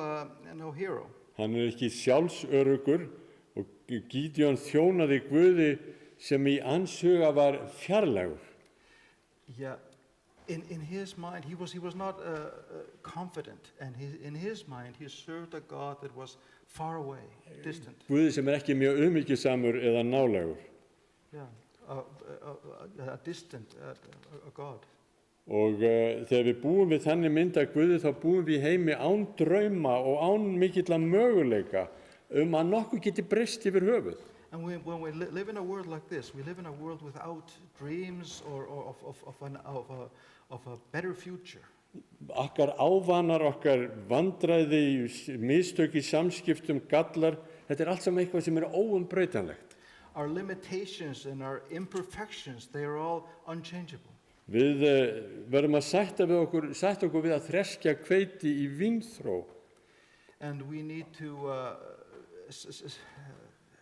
hero. Hann ekki sjálfsöruggur og Gídeon þjónaði Guði sem í hans huga var fjarlægur. Yeah, in his mind, he was not confident, and in his mind, he served a God that was far away, distant. Guði sem ekki mjög umhyggjusamur eða nálægur. Yeah, a distant a God. Og þegar við búum við þannig mynd af Guði, þá búum við heimi án drauma og án mikilla möguleika að nokkuð geti breyst yfir höfuð. And when we live in a world like this, we live in a world without dreams or of a better future. Okkar ávanar, okkar vandræði, mistök í samskiptum, gallar, þetta allt saman eitthvað sem óumbreytanlegt. Our limitations and our imperfections, they are all unchangeable. Við verðum að sætta okkur við að þreskja hveiti í vínþró. And we need to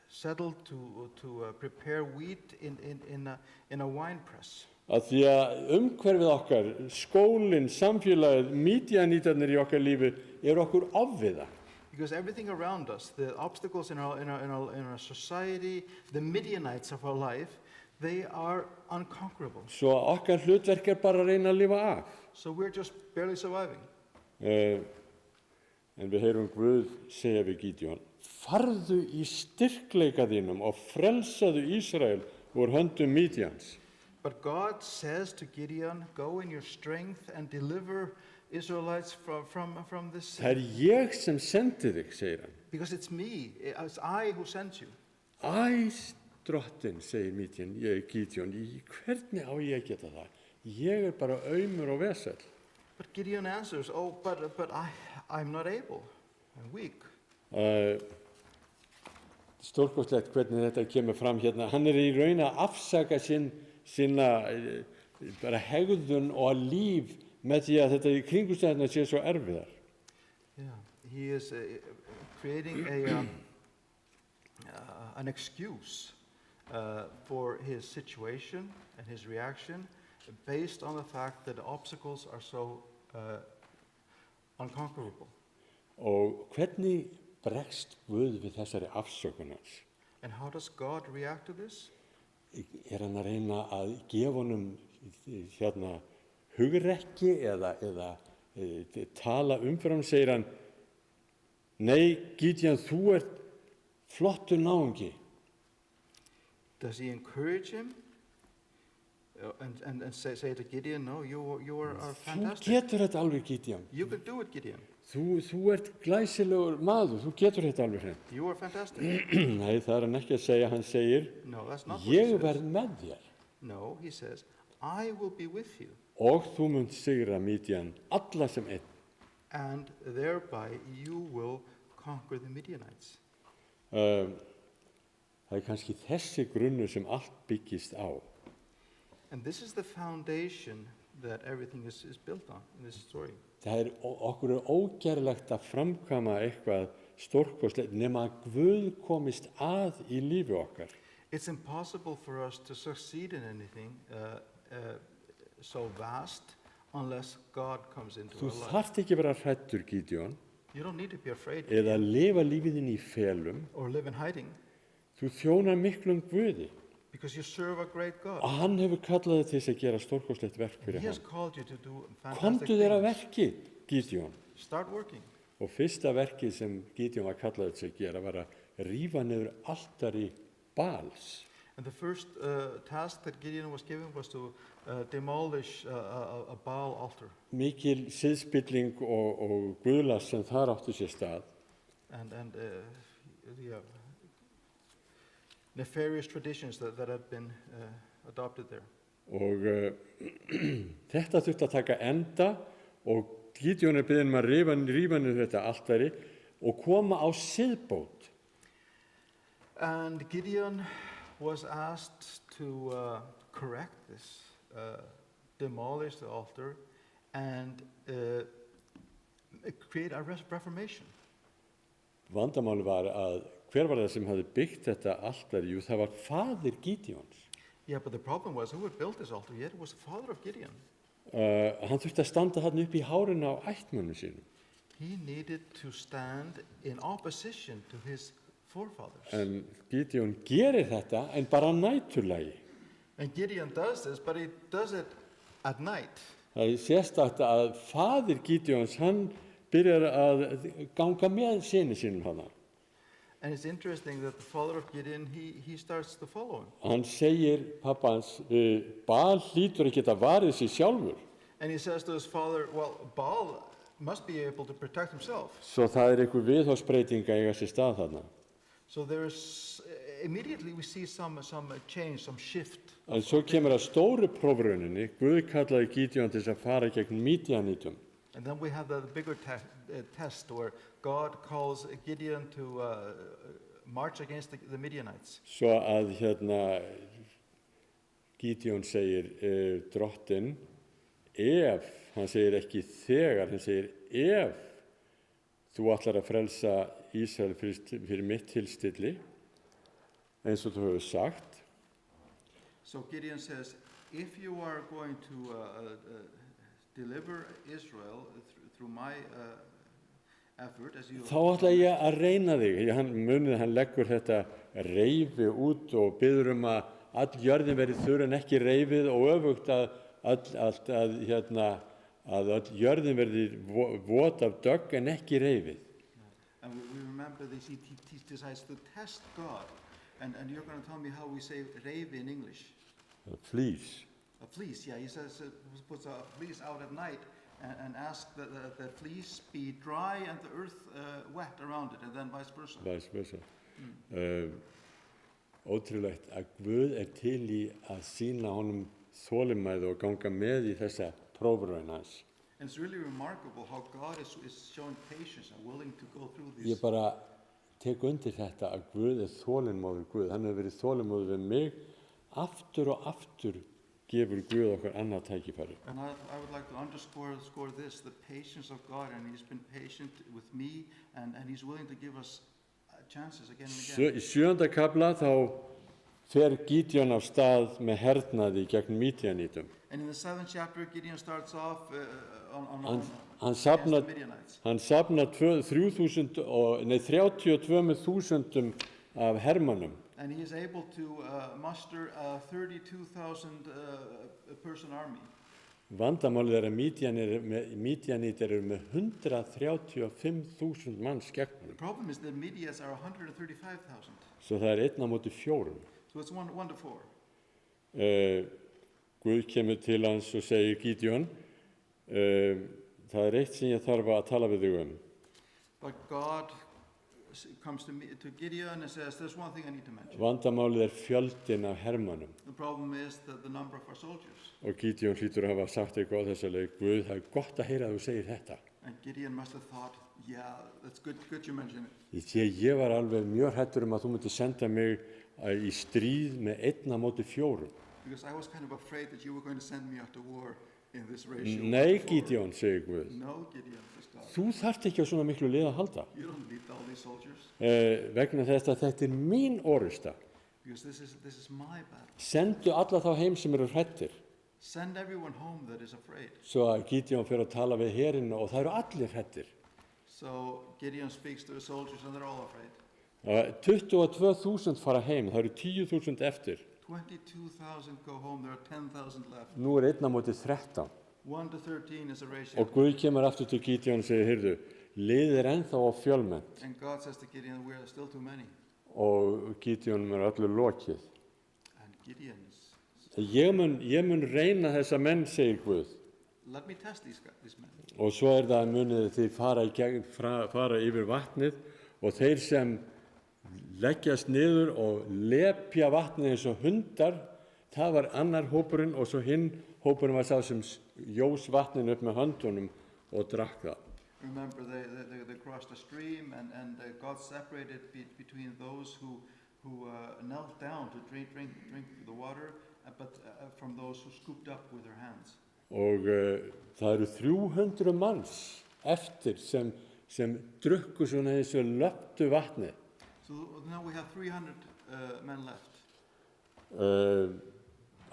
settle to prepare wheat in a wine press. Að því að umhverfið okkar, skólinn, samfélagið, Mídjanítarnir í okkar lífi okkur ofviða. Because everything around us, the obstacles in our society, the Midianites of our life, they are unconquerable. Svo okkar hlutverk bara að reyna að lifa af. So we're just barely surviving. En við heyrum Guð segja við Gídeon, farðu í styrkleika þínum og frelsaðu Ísrael úr höndum Mídjans. But God says to Gideon, go in your strength and deliver Israelites from this. Það ég sem sendi þig, segir hann. Because it's me, it's I who sent you. Drottin, segir Gídeon, hvernig á ég að geta það? Ég bara aumur og vesæll. But Gideon answers, oh, but I'm not able, I'm weak. Stórkostlegt hvernig þetta kemur fram hérna. Hann í raun að afsaka sína bara hegðun og líf með því að þetta í kringumstæðurnar sé svo erfiðar. Yeah, he is creating an excuse for his situation and his reaction based on the fact that the obstacles are so unconquerable. Og hvernig bregst Guð við þessari afsökun hans? And how does God react to this? Hann að reyna að gefa honum hugrekki eða tala umfram, segir hann, nei, Gídeon, þú ert flottur náungi. Does he encourage him and say to Gideon, no, you are fantastic. Þú getur þetta alveg, Gídeon. You can do it, Gideon. Þú ert glæsilegur maður, þú getur þetta alveg hreint. You are fantastic. Nei, það hann ekki að segja, hann segir, No, that's not what he ég says. verð með þér. No, he says, I will be with you. Og þú munt sigra Mídjan alla sem einn. and thereby you will conquer the Midianites. Það kannski þessi grunnur sem allt byggist á. And this is the foundation that everything is built on in this story. Okkur ógerlegt að framkvæma eitthvað stórkostlegt nema að Guð komist að í lífi okkar. It's impossible for us to succeed in anything so vast unless God comes into Þú our life. þarft ekki vera hræddur, Gídeon, You don't need to be afraid eða lifa lífiðin í felum. or live in hiding Þú þjónar miklum Guði because you serve a great God. og hann hefur kallað þig til þess að gera stórkostlegt verk He fyrir has hann. called you to do fantastic Komdu þér að things. verki, Gídeon. Start working. Og fyrsta verkið sem Gídeon var kallaður til að gera var að rífa niður altari Bals. And the first task that Gideon was given was to demolish a Baal altar. Mikil siðspilling og guðlas sem þar áttu sér stað. And the nefarious traditions that had been adopted there. Og þetta þurfti að taka enda og Gídeon beðinn að rífa niður þetta altari og koma á siðbót. And Gideon was asked to correct this, demolish the altar, and create a reformation. Vandamáli var að hver var það sem hafði byggt þetta altari? Jú, það var faðir Gídeons. Yeah, but the problem was, who had built this altar yet? It was the father of Gideon. Hann þurfti að standa þarna upp í hárinu á ættmönnum sínum. He needed to stand in opposition to his forefathers. En Gídeon gerir þetta en bara næturlagi. And Gideon does this, but he does it at night. Það sést að faðir Gídeons, hann byrjar að ganga með syni sínum hana. And it's interesting that the father of Gideon, he starts to follow him. Hann segir pappans, Baal hlýtur ekki að varið sig sjálfur. And he says to his father, well, Baal must be able to protect himself. Svo það einhver viðhorfsbreyting að eiga sér stað þarna. So there's, immediately we see some change, some shift. En svo kemur að stóru prófrauninni, Guð kallaði Gídeon til þess að fara gegn Mídjanítum. And then we have the bigger test where God calls Gideon to march against the Midianites. Svo að Gídeon segir drottinn, ef, hann segir ekki þegar, hann segir ef þú ætlar að frelsa Ísrael fyrir mitt tilstilli, eins og þú hefur sagt. So Gideon says, if you are going to deliver Israel through my effort, as you Þá ætla ég að reyna þig. Hann leggur þetta reifi út og biður að all jörðin verði þurr en ekki reifið og öfugt að öll jörðin verði vot af dögg en ekki reifið. And we remember this, he decides to test God. And you're going to tell me how we say reifi in English. Fleece. A fleece, yeah. He says puts a fleece out at night and asks that the fleece be dry and the earth wet around it, and then vice versa. Vice versa. Ótrúlegt að Guð til í að sýna honum þolinmæði og ganga með í þessa prófraun hans. And it's really remarkable how God is showing patience and willing to go through this. Ég bara tek undir þetta að Guð þolinmóður Guð. Hann hefur verið þolinmóður við mig. Aftur og aftur gefur Guð okkur annað tækifæri. And I would like to underscore this, the patience of God, and he's been patient with me, and he's willing to give us chances again and again. Í 7. kafla þá fer Gídeon af stað með hernaði gegn Mídjanítum. And in the 7th chapter, Gideon starts off Hann against the safnar Midianites. 32.000 af hermannum. And he is able to muster a 32,000 person army. Vandamálið að Mídjanítar eru með 135.000 manns gegn The honum. problem is that Midianites are 135,000. Svo það 1 á móti 4. So it's 1 to 4. Guð kemur til hans og segir Gídeon, það eitt sem ég þarf að tala við þig But God comes to Gideon and says, there's one thing I need to mention. Vandamálið fjöldin af hermannum. The problem is the number of our soldiers. Og Gídeon hlýtur að hafa sagt eitthvað á þessa leið, Guð, það gott að heyra að þú segir þetta. And Gideon must have thought, yeah, that's good you mention it. Ég var alveg mjög hræddur að þú myndir senda mig í stríð með 1 á móti 4. Because I was kind of afraid that you were going to send me out to war in this ratio. Nei, Gideon, segir Guð. No, Gideon, says God. Þú þarft ekki á svona miklu lið að halda. You don't need all these soldiers. Vegna þess að þetta er mín orusta. Because this is my battle. Sendu alla þá heim sem eru hræddir. Send everyone home that is afraid. Svo að Gideon fyrir að tala við herinn og það eru allir hræddir. So Gideon speaks to the soldiers and they're all afraid. 22.000 fara heim, það eru 10.000 eftir. 22,000 go home, there are 10,000 left. Nú er 1 á móti 13. 1 to 13 is a ratio. Og Guð kemur aftur til Gideon og segir, heyrðu, liðið er ennþá á fjölmennt. And God says to Gideon, we are still too many. Og Gideon er öllu lokið. And Gideon is, Ég mun reyna þessa menn, segir Guð. let me test these men. Og svo er það munið þeir fara yfir vatnið og þeir sem leggjast niður og lepja vatnið eins og hundar, það var annar hópurinn og svo hinn hópurinn var sá sem jós vatninu upp með höndunum og drakk það. Remember, they crossed a stream and God separated between those who knelt down to drink the water, but from those who scooped up with their hands. Og það eru 300 manns eftir sem drukku svona þessu löptu vatni. So now we have 300 men left.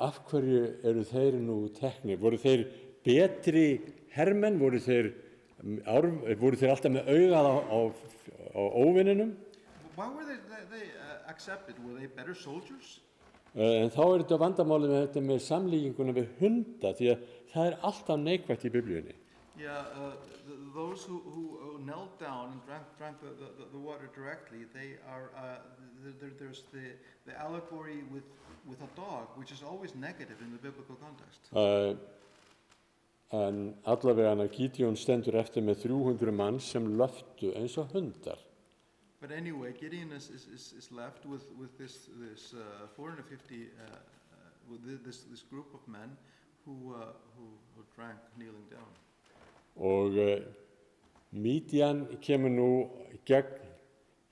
Af hverju eru þeir nú teknir? Voru þeir betri hermenn? Voru þeir alltaf með augað á óvininum? Why were they accepted? Were they better soldiers? En þá er þetta vandamálið með þetta með samlíkinguna við hunda, því að það er alltaf neikvætt í Biblíunni. Yeah, those who knelt down and drank the water directly, they are there's the allegory with a dog, which is always negative in the biblical context. En allavega Gideon stendur eftir með 300 mann sem löftu eins og hundar. But anyway, Gideon is left with this 450 with this group of men who drank kneeling down. Og Mídjan kemur nú gegn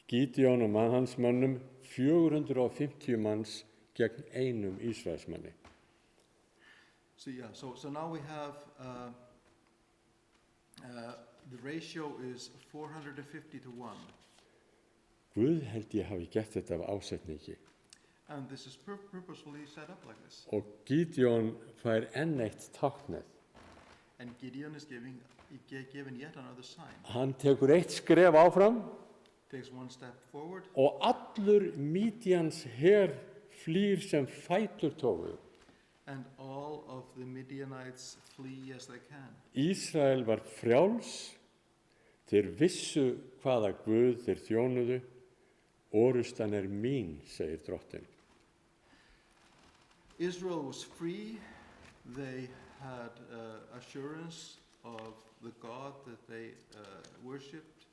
Gideon og hans mönnum 450 manns gegn einum Ísraelsmanni. So yeah, so now we have the ratio is 450 to 1. Guð held ég hafi gert þetta af ásetningi. And this is purposefully set up like this. Og Gideon fær enn eitt táknið. And Gideon is given yet another sign. Hann tekur eitt skref áfram Takes one step forward. og allur Mídjans her flýr sem fætur tófu. And all of the Midianites flee as they can. Ísrael var frjáls, þeir vissu hvaða Guð þeir þjónuðu, orustan er mín, segir drottinn. Israel was free. They had assurance of the God that they worshipped.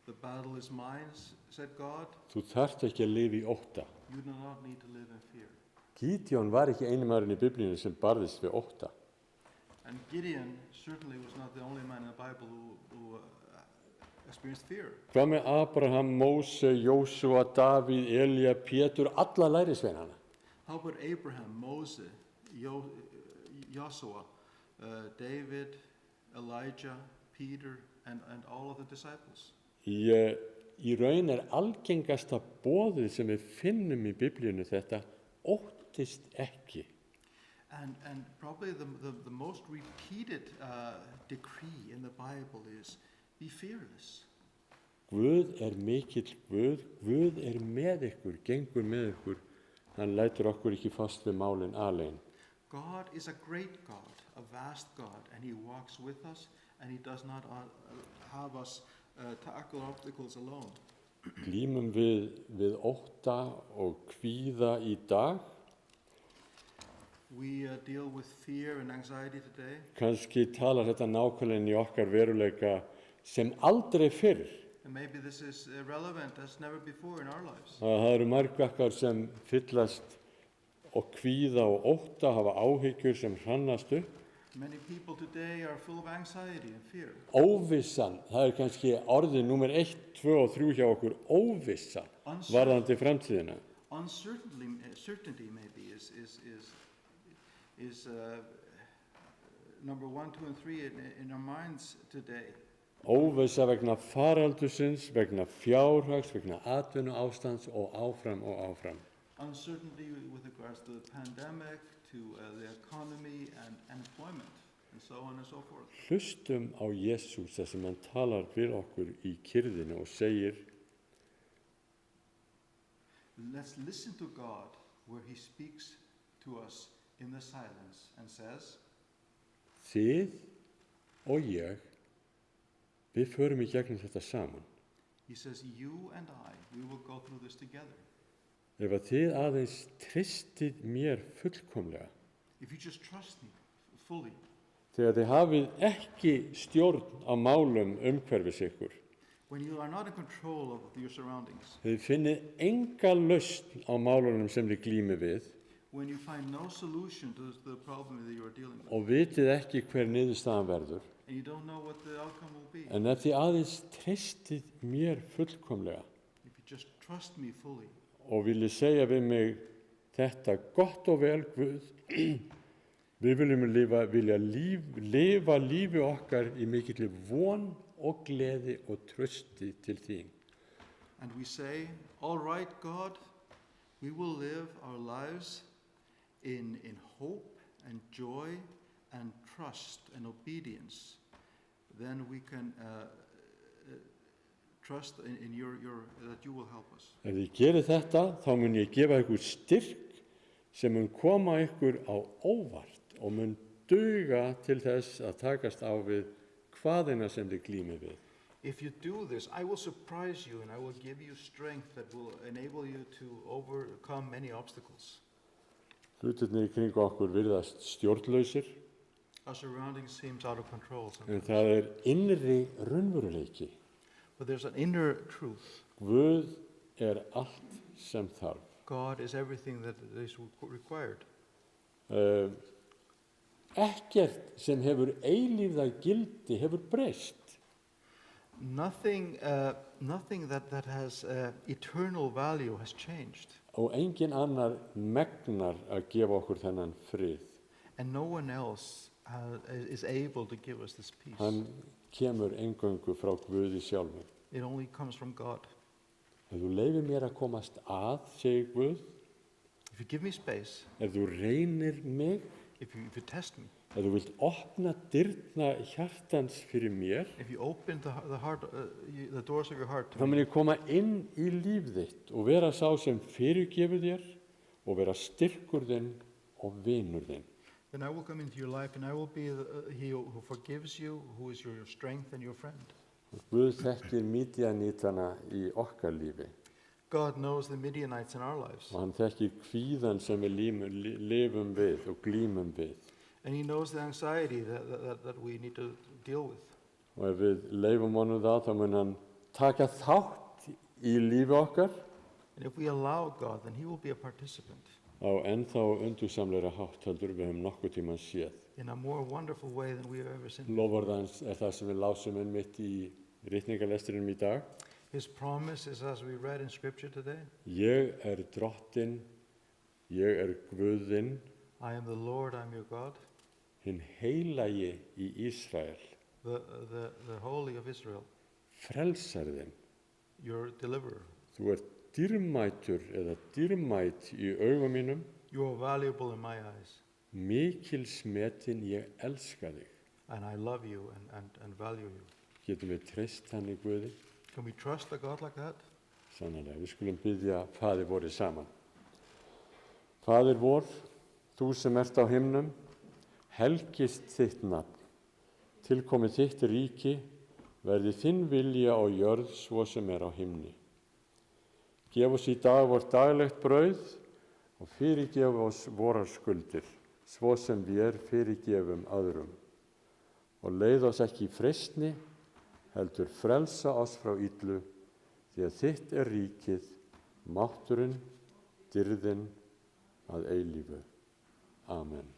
The battle is mine, said God. Þú þarft ekki að lifa í ótta. You do not need to live in fear. Gideon var ekki eini maðurinn í Biblíunni sem barðist við ótta. And Gideon certainly was not the only man in the Bible who experienced fear. Hvað með Abraham, Móse, Jósúa, Davíð, Elía, Pétur, alla lærisveinana? How about Abraham, Moses, Joshua, David, Elijah, Peter, and all of the disciples? Í raun er algengasta boðið sem við finnum í Biblíunni þetta, óttist ekki. And probably the most repeated decree in the Bible is, be fearless. Guð er mikill Guð, Guð er með ykkur, gengur með ykkur, hann lætur okkur ekki fast við málin alein. God is a great God, a vast God, and He walks with us, and He does not have us tackle obstacles alone. Glímum við ótta og kvíða í dag? We deal with fear and anxiety today. Kannski talar þetta nákvæmlega inn í okkar veruleika sem aldrei fyrr. And maybe this is relevant as never before in our lives. Það eru margir sem fyllast og kvíða og ótta, hafa áhyggjur sem hrannast upp. Many people today are full of anxiety and fear. Óvissan, það kannski orðið númer 1, 2 og 3 hjá okkur, óvissan varðandi framtíðina. Certainty maybe is number 1, 2, and 3 in our minds today. Óvissa vegna faraldursins, vegna fjárhags, vegna atvinnu ástands og áfram og áfram. Uncertainty with regards to the pandemic, to the economy and employment, and so on and so forth. Hlustum á Jesús þar sem hann talar við okkur í kyrrðinu og segir, Let's listen to God where he speaks to us in the silence and says, þið og ég, við förum í gegnum þetta saman. he says, you and I, we will go through this together. Ef að þið aðeins tristið mér fullkomlega, If you just trust me fully, þegar þið hafið ekki stjórn á málum umhverfis ykkur, when you are not in control of your surroundings, þið finnið enga lausn á málunum sem þið glímið við when you find no solution to the problem that you are dealing with, og vitið ekki hver niðurstaðan verður, and you don't know what the outcome will be, en ef þið aðeins tristið mér fullkomlega if you just trust me fully, og viljið segja við mig þetta gott og vel Guð, við viljum lifa lífi okkar í mikilli von og gleði og trösti til þín. and we say, all right, God, we will live our lives in hope and joy and trust and obedience, then we can trust in your that you will help us. Ef þið gerir þetta, þá mun ég gefa ykkur styrk sem mun koma ykkur á óvart og mun duga til þess að takast á við hvaðina sem þið glímið við. If you do this, I will surprise you and I will give you strength that will enable you to overcome many obstacles. Hlutirnir í kringu okkur virðast stjórnlausir, Our surroundings seems out of control en sometimes. það innri raunveruleiki. But there's an inner truth. Guð allt sem þarf. God is everything that is required. Ekkert sem hefur eilífða gildi hefur breyst. Nothing that has eternal value has changed. Og engin annar megnar að gefa okkur þennan frið. And no one else is able to give us this peace. Hann kemur eingöngu frá Guði sjálfum. It only comes from God. Ef þú leyfir mér að komast að, segir Guð, If you give me space, ef þú reynir mig, if you test me, ef þú vilt opna dyrna hjartans fyrir mér, if you open the doors of your heart to þá mun me, ég koma inn í líf þitt og vera sá sem fyrirgefur þér og vera styrkur þinn og vinur þinn. then I will come into your life and I will be he who forgives you, who is your strength and your friend. Guð þekkir Mídíanítana í okkar lífi God knows the Midianites in our lives. og hann þekkir kvíðan sem við lifum við og glímum við. And he knows the anxiety that we need to deal with. Og ef við leifum honum það, þá mun hann taka þátt í lífi okkar And if we allow God, then he will be a participant á ennþá undursamleira hátt heldur við höfum nokkuð tímann séð. in a more wonderful way than we have ever seen. Loforðans það sem við lásum einmitt í ritningarlestrinum í dag. His promise is, as we read in Scripture today, Ég drottinn, ég Guðinn, I am the Lord, I am your God, hinn heilagi í Ísrael, the Holy of Israel, frelsarðinn. your deliverer. Þú dýrmætur eða dýrmæt í augum mínum, You are valuable in my eyes, mikil smetin, ég elska þig. and I love you and value you. Getum við treyst hann í Guði? Can we trust a God like that? Sannarlega, við skulum biðja Faðir vorið saman. Faðir vor, þú sem ert á himnum, helgist þitt nafn. Tilkomi þitt ríki, verði þinn vilja á jörð svo sem á himni. Gef oss í dag vort daglegt brauð og fyrirgef oss vorar skuldir, svo sem við fyrirgefum öðrum. Og leið oss ekki í freistni, heldur frelsa oss frá illu, því að þitt ríkið, mátturinn, dýrðin að eilífu. Amen.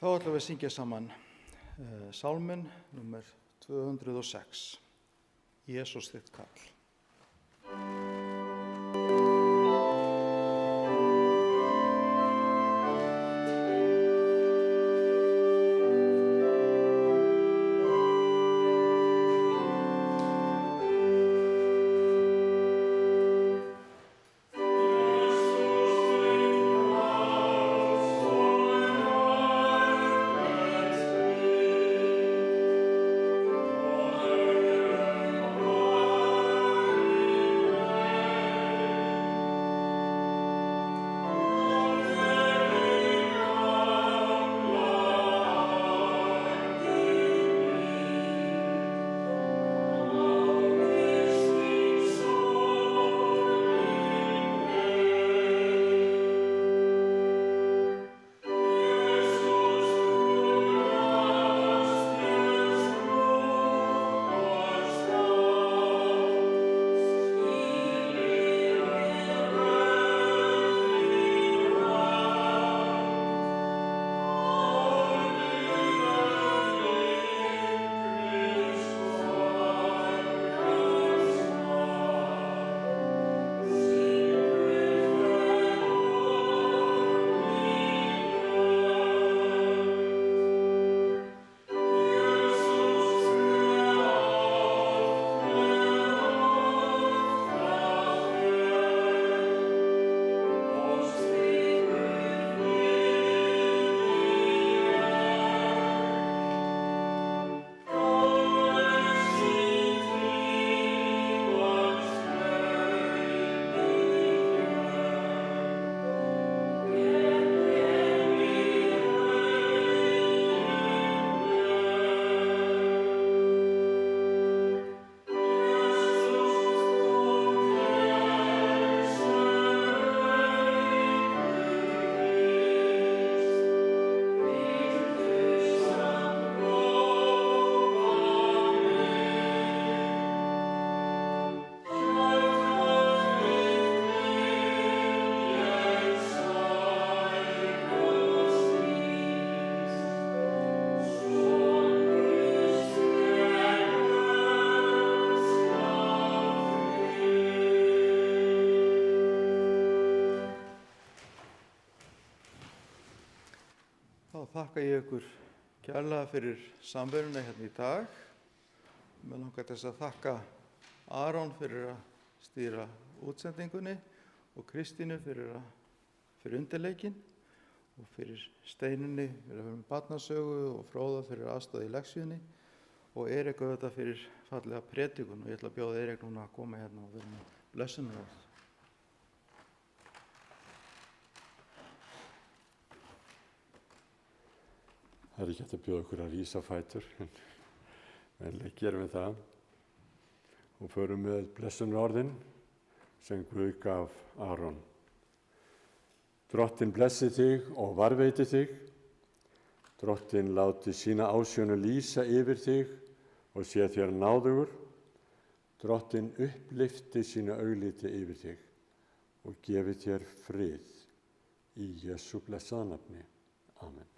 Þá ætlum við að syngja saman sálminn númer 206, Jesús þitt kall. Þakka ég ykkur kærlega fyrir samveruna hérna í dag. Mér langar til að þakka Aron fyrir að stýra útsendingunni og Kristínu fyrir undirleikinn og fyrir Steinunni fyrir að vera með barnasögu og Fróða fyrir aðstoð í leksíunni og Erik auðvitað fyrir fallega predikun og ég ætla að bjóða Erik núna að koma hérna og vera með blessunarorð. Það er ekki hægt að bjóða okkur að rísa á fætur, en gerum við það og förum með blessunarorðin sem Guð gaf Aron. Drottinn blessi þig og varðveiti þig. Drottinn láti sína ásjónu lýsa yfir þig og sé þér náðugur. Drottinn upplyfti sína augliti yfir þig og gefi þér frið í Jesú blessaða nafni. Amen.